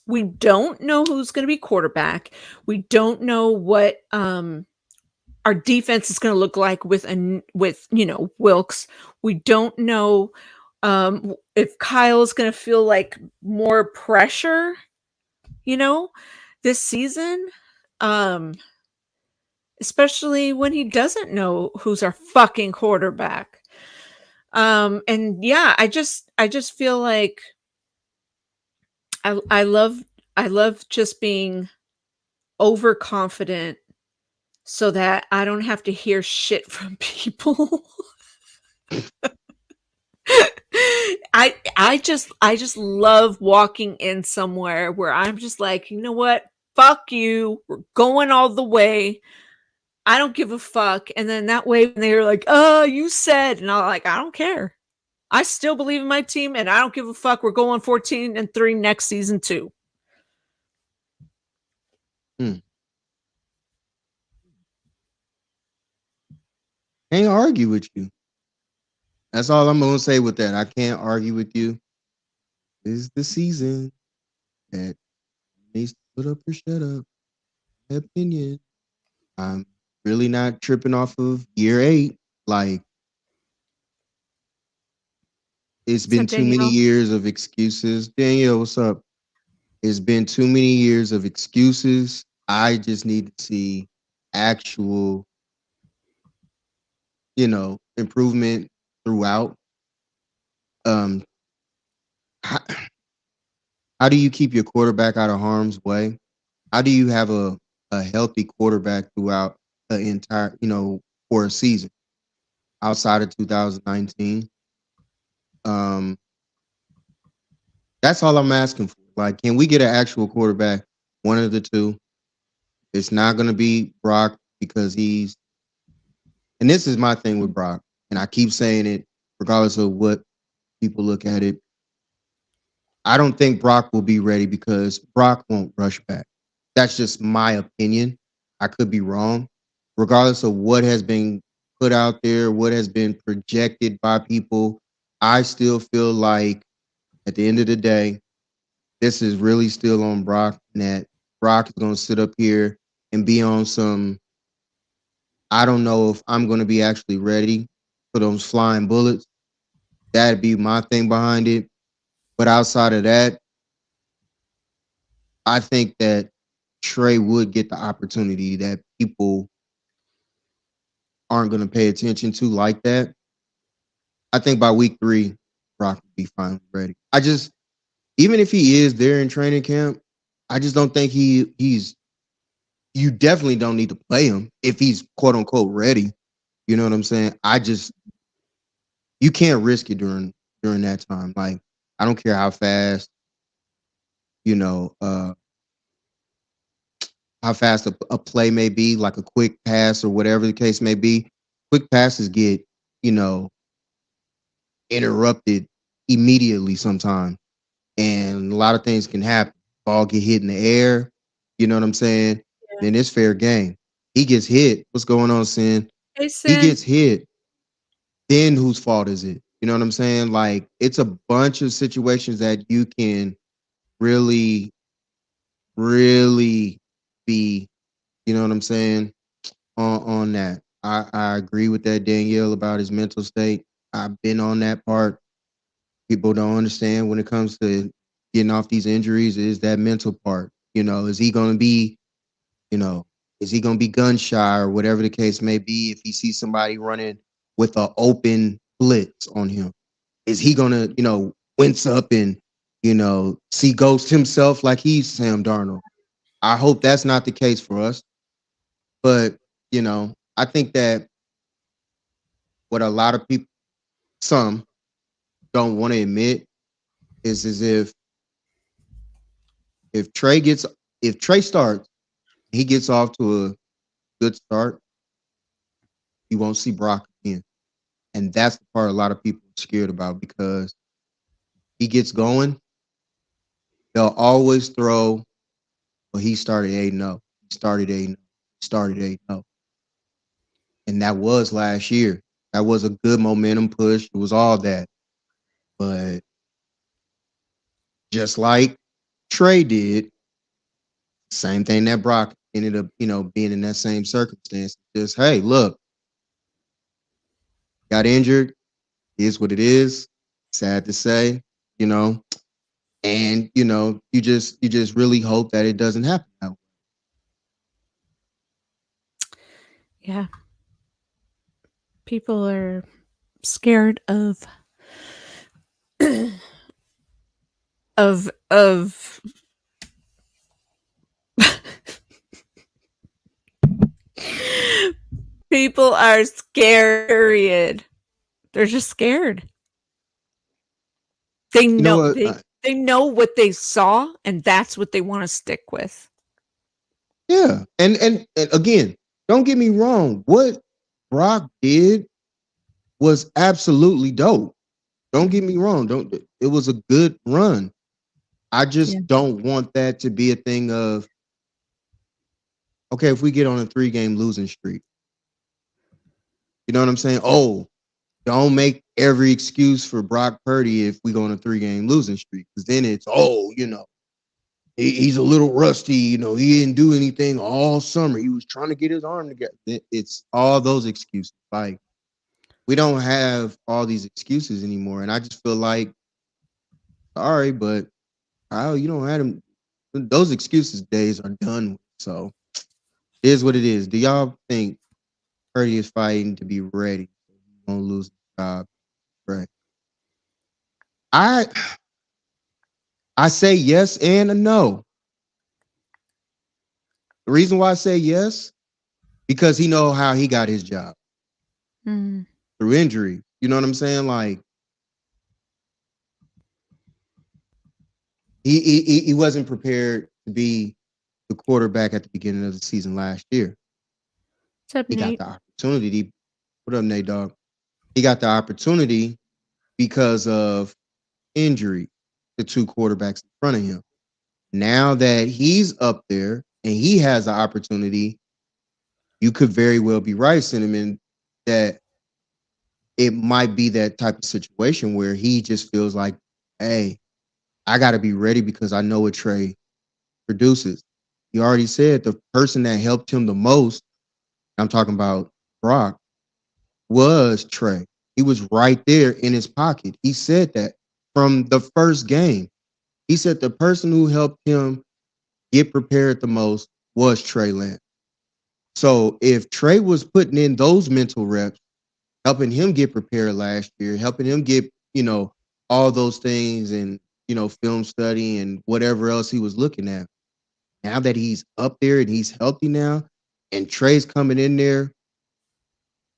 we don't know who's going to be quarterback. We don't know what our defense is going to look like with Wilkes. We don't know if Kyle is going to feel like more pressure, this season, especially when he doesn't know who's our fucking quarterback. And yeah, I just feel like I love just being overconfident so that I don't have to hear shit from people. I just love walking in somewhere where I'm just like, you know what? Fuck you. We're going all the way. I don't give a fuck. And then that way when they're like, "Oh, you said," and I'm like, I don't care. I still believe in my team, and I don't give a fuck. We're going 14-3 next season too. Hmm. Can't argue with you. That's all I'm gonna say with that. I can't argue with you. This is the season that needs to put up or shut up. My opinion. I'm really not tripping off of year 8. Like, it's So been too many Danielle, years of excuses. Danielle, what's up? It's been too many years of excuses. I just need to see actual, improvement throughout. Um, how, how do you keep your quarterback out of harm's way? How do you have a healthy quarterback throughout the entire, for a season outside of 2019? Um, that's all I'm asking for. Like, can we get an actual quarterback? One of the two. It's not going to be Brock because and this is my thing with Brock, and I keep saying it regardless of what people look at it. I don't think Brock will be ready because Brock won't rush back. That's just my opinion. I could be wrong. Regardless of what has been put out there, what has been projected by people, I still feel like at the end of the day, this is really still on Brock, and that Brock is going to sit up here and be on some. I don't know if I'm going to be actually ready for those flying bullets. That'd be my thing behind it. But outside of that, I think that Trey would get the opportunity that people aren't going to pay attention to like that. I think by week 3, Brock will be finally ready. Even if he is there in training camp, I just don't think he's. You definitely don't need to play him if he's quote unquote ready. You know what I'm saying? You can't risk it during that time. Like, I don't care how fast, you know, uh, how fast a play may be, like a quick pass or whatever the case may be. Quick passes get, you know, interrupted immediately sometimes. And a lot of things can happen. Ball get hit in the air, you know what I'm saying? yeah. Then it's fair game. He gets hit. What's going on, Sin? He Jason, gets hit. Then whose fault is it? You know what I'm saying? Like, it's a bunch of situations that you can really, really be, you know what I'm saying, on that. I agree with that, Danielle, about his mental state. I've been on that part. People don't understand when it comes to getting off these injuries is that mental part. Is he going to be, you know, is he going to be gun shy or whatever the case may be if he sees somebody running with an open blitz on him? Is he going to, wince up and, see ghost himself like he's Sam Darnold? I hope that's not the case for us. But, I think that what a lot of people, some don't want to admit is as if if Trey starts, he gets off to a good start, you won't see Brock again. And that's the part a lot of people are scared about because he gets going, they'll always throw, well, he started 8-0. He started 8-0. Started 8-0. And that was last year. That was a good momentum push. It was all that. But just like Trey did, same thing that Brock ended up, being in that same circumstance. Just, hey, look, got injured. Is what it is. Sad to say, you know. And you just really hope that it doesn't happen that way. yeah, people are scared of people are scared. Period. They're just scared. They You know know what? they know what they saw, and that's what they want to stick with. Yeah. And again, don't get me wrong. What Brock did was absolutely dope. Don't get me wrong. Don't. It was a good run. I Yeah. just don't want that to be a thing of, okay, if we get on a 3-game losing streak, you know what I'm saying? Oh, don't make every excuse for Brock Purdy if we go on a 3-game losing streak, because then it's, oh, he's a little rusty. He didn't do anything all summer. He was trying to get his arm together. It's all those excuses. Like, we don't have all these excuses anymore, and I just feel like, sorry, but you don't have them. Those excuses days are done with. So it is what it is. Do y'all think Purdy is fighting to be ready? He's gonna lose the job, right? I I say yes and a no. The reason why I say yes, because he know how he got his job Mm. through injury. You know what I'm saying? Like, he wasn't prepared to be the quarterback at the beginning of the season last year. What's up, He got Nate? the opportunity. What up, Nate Dog? He got the opportunity because of injury, the 2 quarterbacks in front of him. Now that he's up there and he has the opportunity, you could very well be right, Cinnamon, that it might be that type of situation where he just feels like, hey, I got to be ready because I know what Trey produces. He already said the person that helped him the most, I'm talking about Brock, was Trey. He was right there in his pocket. He said that from the first game. He said the person who helped him get prepared the most was Trey Lance. So if Trey was putting in those mental reps, helping him get prepared last year, helping him get, all those things and, film study and whatever else he was looking at. Now that he's up there and he's healthy now, and Trey's coming in there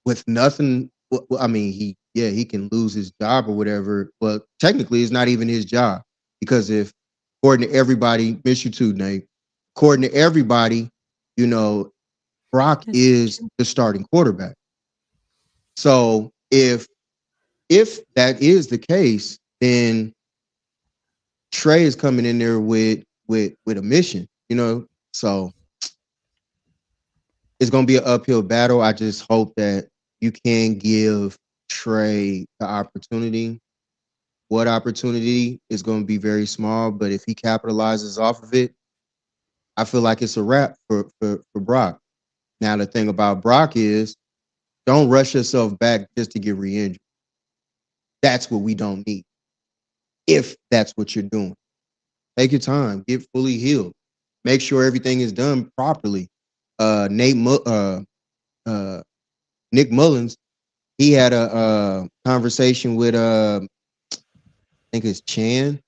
with nothing. I mean, he can lose his job or whatever, but technically it's not even his job, because if, according to everybody, miss you too, Nate, according to everybody, you know, Brock Yes. is the starting quarterback. So if that is the case, then Trey is coming in there with a mission, So it's gonna be an uphill battle. I just hope that you can give Trey the opportunity. What opportunity is going to be very small, but if he capitalizes off of it, I feel like it's a wrap for Brock. Now the thing about Brock is, don't rush yourself back just to get re-injured. That's what we don't need. If that's what you're doing, take your time, get fully healed, make sure everything is done properly. Uh, Nick Mullins, he had a conversation with I think it's Chan,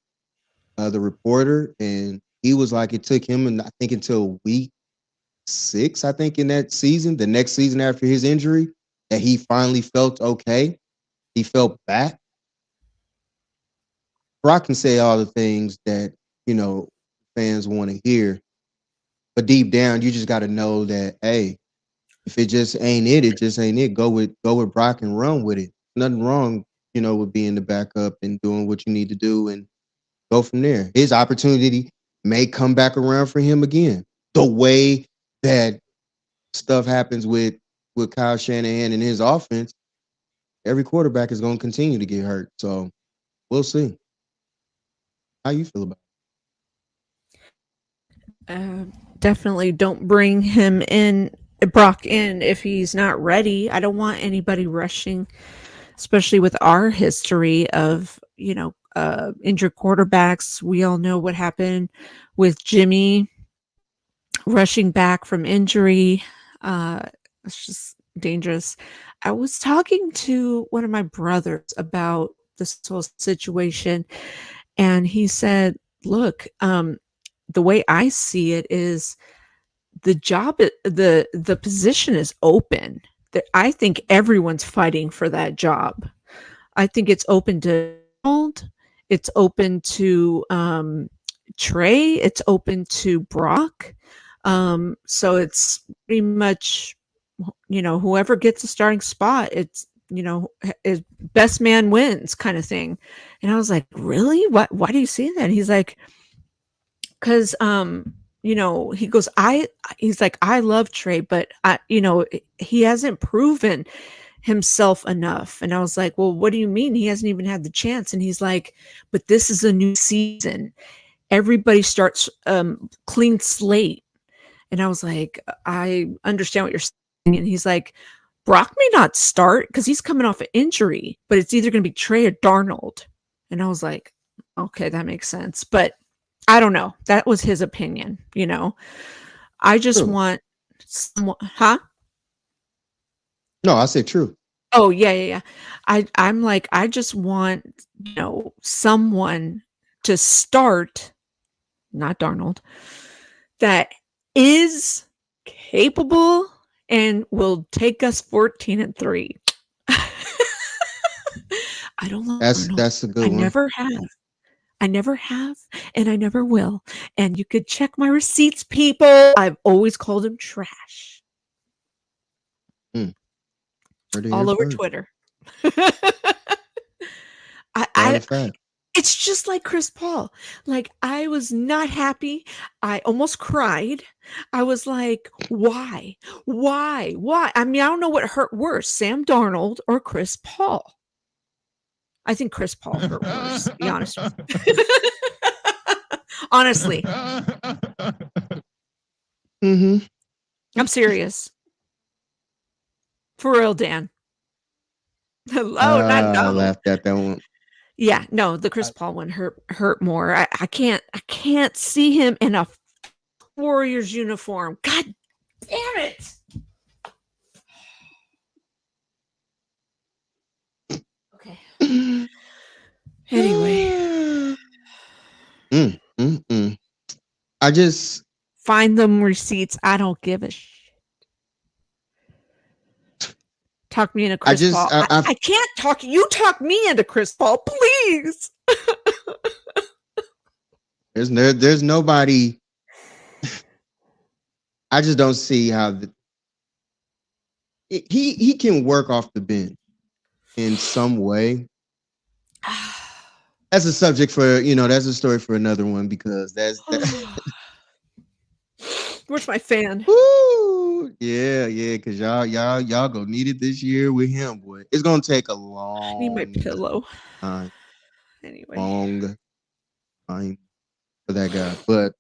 the reporter, and he was like, it took him, and I think until week 6, I think, in that season, the next season after his injury, that he finally felt okay. He felt back. Brock can say all the things that fans want to hear, but deep down, you just got to know that, hey, if it just ain't it, it just ain't it. Go with Brock and run with it. Nothing wrong, with being the backup and doing what you need to do and go from there. His opportunity may come back around for him again. The way that stuff happens with Kyle Shanahan and his offense, every quarterback is going to continue to get hurt. So we'll see. How you feel about Definitely don't bring him in, Brock in, if he's not ready. I don't want anybody rushing, especially with our history of, injured quarterbacks. We all know what happened with Jimmy rushing back from injury. It's just dangerous. I was talking to one of my brothers about this whole situation, and he said, look, the way I see it is the job, the position is open. I think everyone's fighting for that job. I think it's open to Donald, it's open to Trey, it's open to Brock. So it's pretty much, whoever gets the starting spot, is best man wins kind of thing. And I was like, really? What? Why do you say that? And he's like, because he goes, he's like, I love Trey, but he hasn't proven himself enough. And I was like, well, what do you mean? He hasn't even had the chance. And he's like, but this is a new season. Everybody starts clean slate. And I was like, I understand what you're saying. And he's like, Brock may not start because he's coming off an injury, but it's either going to be Trey or Darnold. And I was like, okay, that makes sense. But I don't know. That was his opinion. I just True. want someone, huh? No, I say true. Oh, yeah. I'm like, I just want, someone to start, not Darnold, that is capable and will take us 14-3. I don't love Darnold. That's a good I one. never have. I never have, and I never will. And you could check my receipts, people. I've always called him trash. All over Twitter. It's just like Chris Paul. Like, I was not happy. I almost cried. I was like, why? I mean, I don't know what hurt worse, Sam Darnold or Chris Paul. I think Chris Paul hurt worse, to be honest with you. Honestly. I'm serious. For real, Dan. Hello, not no. I laughed at that one. Yeah, no, the Chris Paul one hurt more. I can't see him in a Warriors uniform. God damn it. Okay. Anyway. I just find them receipts. I don't give a shit. Talk me into Chris Paul. I can't talk. You talk me into Chris Paul, please. There's nobody. I just don't see how he can work off the bench in some way. That's a subject for that's a story for another one because that's. Where's my fan? Woo! Yeah, because y'all gonna need it this year with him, boy. It's gonna take a long. I need my pillow. Time. Anyway, long time for that guy, but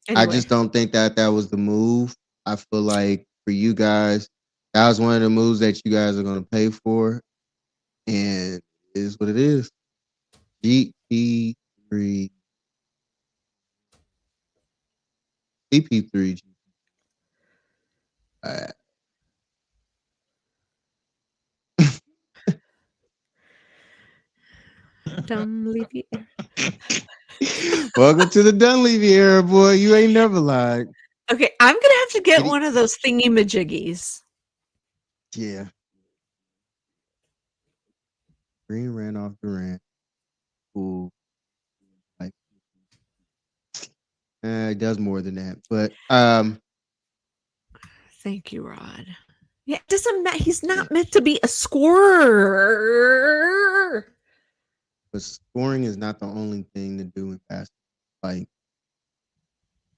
anyway. I just don't think that was the move. I feel like for you guys, that was one of the moves that you guys are gonna pay for, and it is what it is. GP3, CP3. Dunleavy. Welcome to the Dunleavy era, boy. You ain't never lied. Okay, I'm gonna have to get one of those thingy majiggies. Yeah. Green ran off Durant. Cool. Like, it does more than that, but thank you, Rod. Yeah, it doesn't matter. He's not meant to be a scorer. But scoring is not the only thing to do in basketball. Like,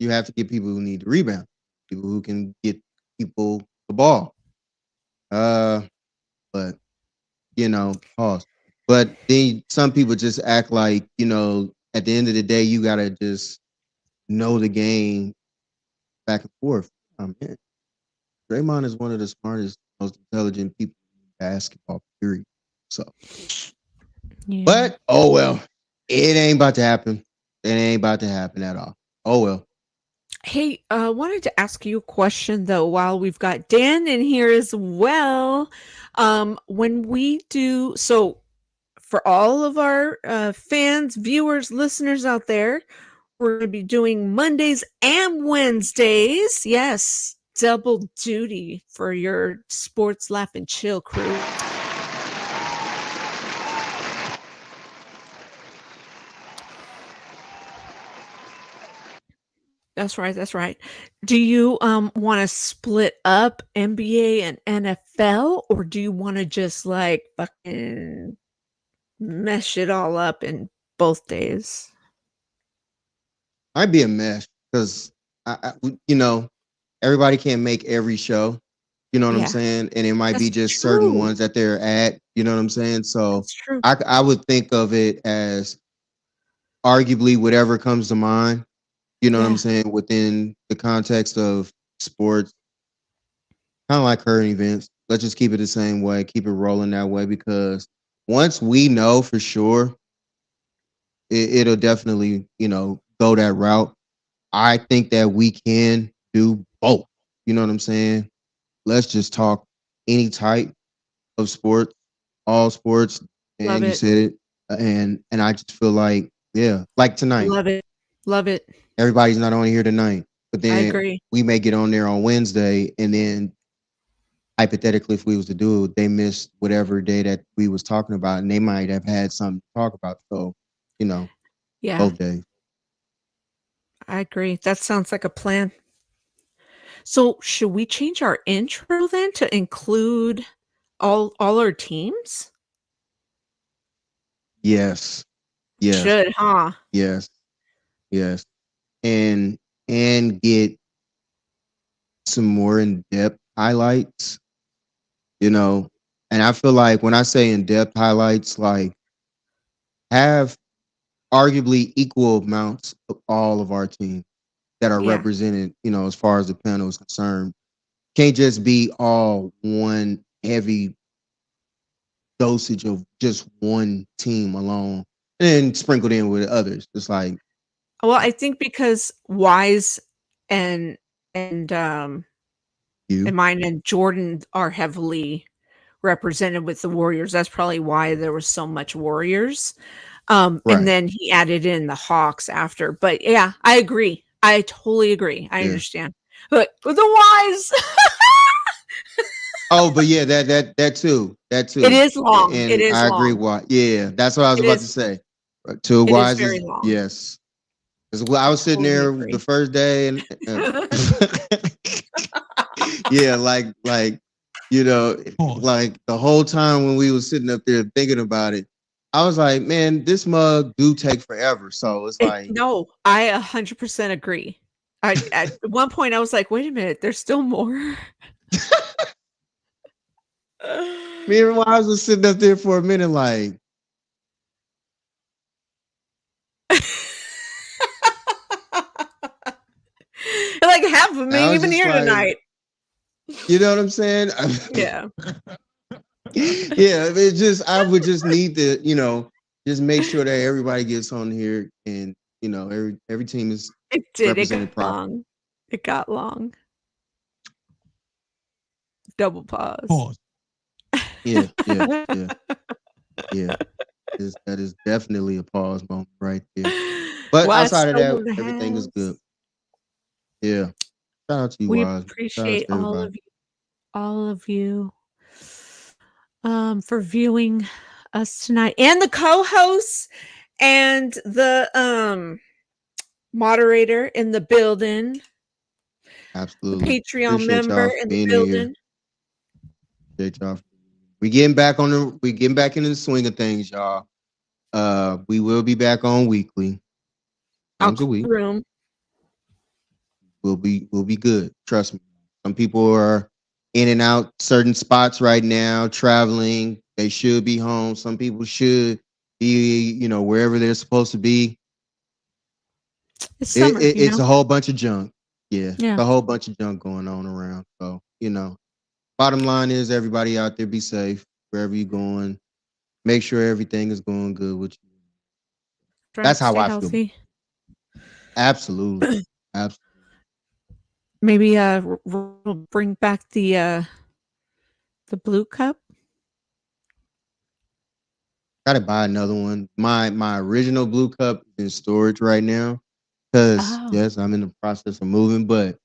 you have to get people who need to rebound, people who can get people the ball. But pause. But then some people just act like, at the end of the day, you gotta just know the game back and forth. Man, Draymond is one of the smartest, most intelligent people in basketball, period. So, but oh well, it ain't about to happen. It ain't about to happen at all. Oh well. Hey, wanted to ask you a question though, while we've got Dan in here as well. When we do, so for all of our fans, viewers, listeners out there, we're going to be doing Mondays and Wednesdays. Yes, double duty for your sports laugh and chill crew. That's right. Do you want to split up NBA and NFL, or do you want to just like fucking mesh it all up in both days? Might be a mess because you know, everybody can't make every show. You know what I'm Yeah, saying? And it might be that's just certain true. ones that they're at. You know what I'm saying? So That's true. I would think of it as arguably whatever comes to mind. You know what I'm Yeah, saying? Within the context of sports, kind of like current events. Let's just keep it the same way. Keep it rolling that way because once we know for sure, it'll definitely go that route. I think that we can do both. You know what I'm saying? Let's just talk any type of sports, all sports, love and you it. said it. And I just feel like, yeah, like tonight, Love it. Love it. everybody's not on here tonight, but I then agree. we may get on there on Wednesday, and then hypothetically, if we was to do it, they missed whatever day that we was talking about, and they might have had something to talk about. So, you know, Yeah, both days. I agree. That sounds like a plan. So, should we change our intro then to include all our teams? Yes, yes, Should, huh? yes, yes, and get some more in depth highlights. You know, and I feel like when I say in depth highlights, like have arguably equal amounts of all of our teams that are Yeah. represented. You know, as far as the panel is concerned, can't just be all one heavy dosage of just one team alone and then sprinkled in with others. It's like Well, I think because Wise and and um you, and mine and Jordan are heavily represented with the Warriors. That's probably why there was so much Warriors. And right? then he added in the Hawks after. But yeah, I agree. I totally agree. I Yeah. understand. But with the Wise, Oh, but yeah, that it too, is long. It and is I agree. long. Why? Yeah, that's what I was It about to is say. Two it is wise very is long. yes. Because I I was sitting totally there the agree. first day, and yeah, Pause. like the whole time when we was sitting up there thinking about it, I was like, man, this mug do take forever. So it's It like, no, I 100% agree. I at one point I was like, "Wait a minute, there's still more?" me and Wise was sitting up there for a minute, like, Like half of and them I ain't was even just here like, tonight. you know what I'm saying? Yeah. Yeah, it just I would just need to, just make sure that everybody gets on here, and every team is It did, it represented got properly. long. It got long. Double pause. Pause. Yeah, yeah, yeah, yeah. That is definitely a pause moment right there. But Why outside of solo that, in the everything is good. house. Yeah. Shout out to you, We Wise. Shout out appreciate to everybody. all of you, for viewing us tonight, and the co-hosts, and the, moderator in the building, the Absolutely. Patreon Appreciate member y'all for in the being in here. building. Appreciate y'all. We getting back into the swing of things, y'all. We will be back on weekly, I'll once a clear the week. room. We'll be good. Trust me. Some people are in and out certain spots right now, traveling. They should be home. Some people should be, wherever they're supposed to be. It's summer, It's a whole bunch of junk. Yeah, it's Yeah. a whole bunch of junk going on around. So, bottom line is everybody out there be safe wherever you're going. Make sure everything is going good with you. Try That's to how stay I feel. healthy. Absolutely. Absolutely. Maybe, we'll bring back the blue cup. Gotta buy another one. My original blue cup is in storage right now. Because Oh, yes, I'm in the process of moving, but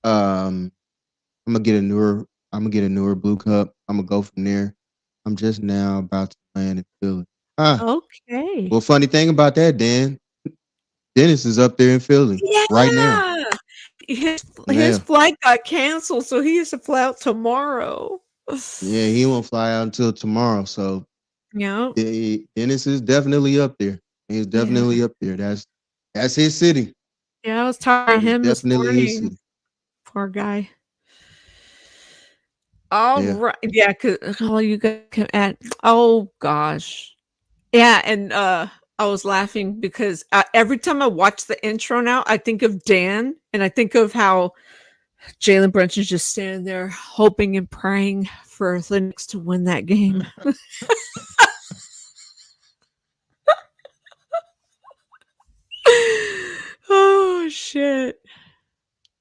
um I'm gonna get a newer blue cup. I'm gonna go from there. I'm just now about to land in Philly. okay. Well, funny thing about that, Dan, Dennis is up there in Philly right now. Yeah. his Yeah. flight got canceled, so he has to fly out tomorrow. Yeah, he won't fly out until tomorrow. So Yeah. Dennis is definitely up there. He's Yeah. definitely up there. That's his city. Yeah, I was talking to It's him this definitely his morning. city. Poor guy. All Yeah. right. Yeah, 'cause oh, you guys can add oh gosh. Yeah, and I was laughing because every time I watch the intro now, I think of Dan and I think of how Jalen Brunson's just standing there hoping and praying for the Knicks to win that game. Oh shit.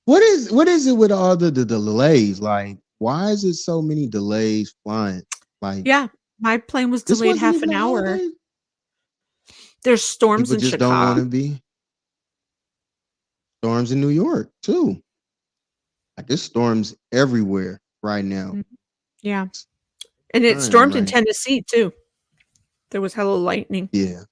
What is it with all the delays? Like, why is it so many delays flying? Like, Yeah, my plane was this delayed wasn't half even an a hour. holiday. There's storms People in just don't want Chicago. to be. Storms in New York too. Like, there's storms everywhere right now. Mhm. Yeah. And it I'm stormed in like, Tennessee too. There was hella lightning. yeah.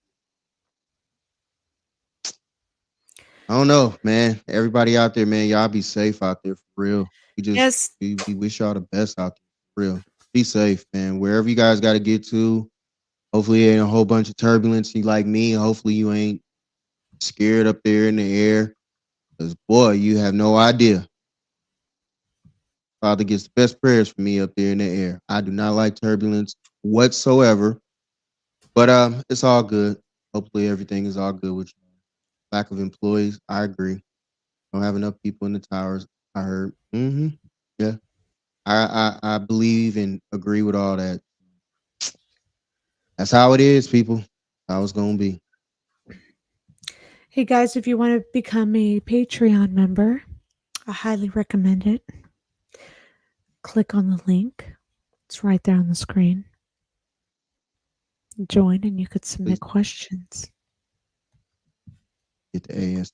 I don't know, man. Everybody out there, man, y'all be safe out there for real. Yes. We wish y'all the best out there for real. Be safe, man. Wherever you guys got to get to. Hopefully, it ain't a whole bunch of turbulence. You like me. Hopefully, you ain't scared up there in the air. Because boy, you have no idea. Father gets the best prayers for me up there in the air. I do not like turbulence whatsoever. But it's all good. Hopefully, everything is all good with you. Lack of employees, I agree. Don't have enough people in the towers. I heard. Yeah, I believe and agree with all that. That's how it is, people. How it's gonna be. Hey guys, if you want to become a Patreon member, I highly recommend it. Click on the link. It's right there on the screen. Join and you could submit Please questions. get the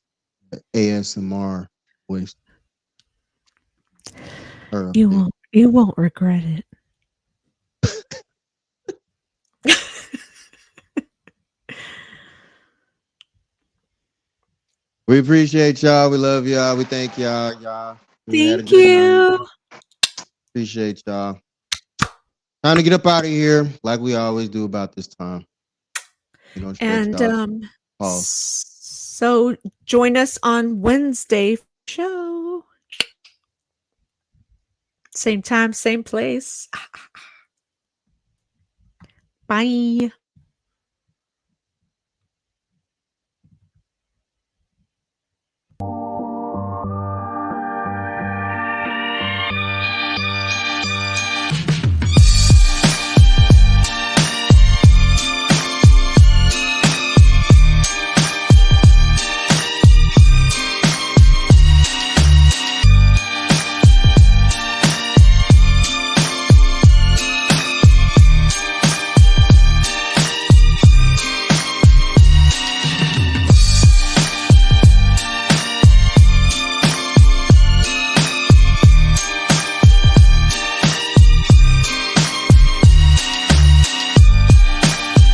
ASMR voice. Her up there. You won't regret it. We appreciate y'all. We love y'all. We thank y'all. We had a Thank good night. you. Appreciate y'all. Time to get up out of here, like we always do about this time. We're gonna stretch And out. Pause. so join us on Wednesday for the show. Same time, same place. Bye.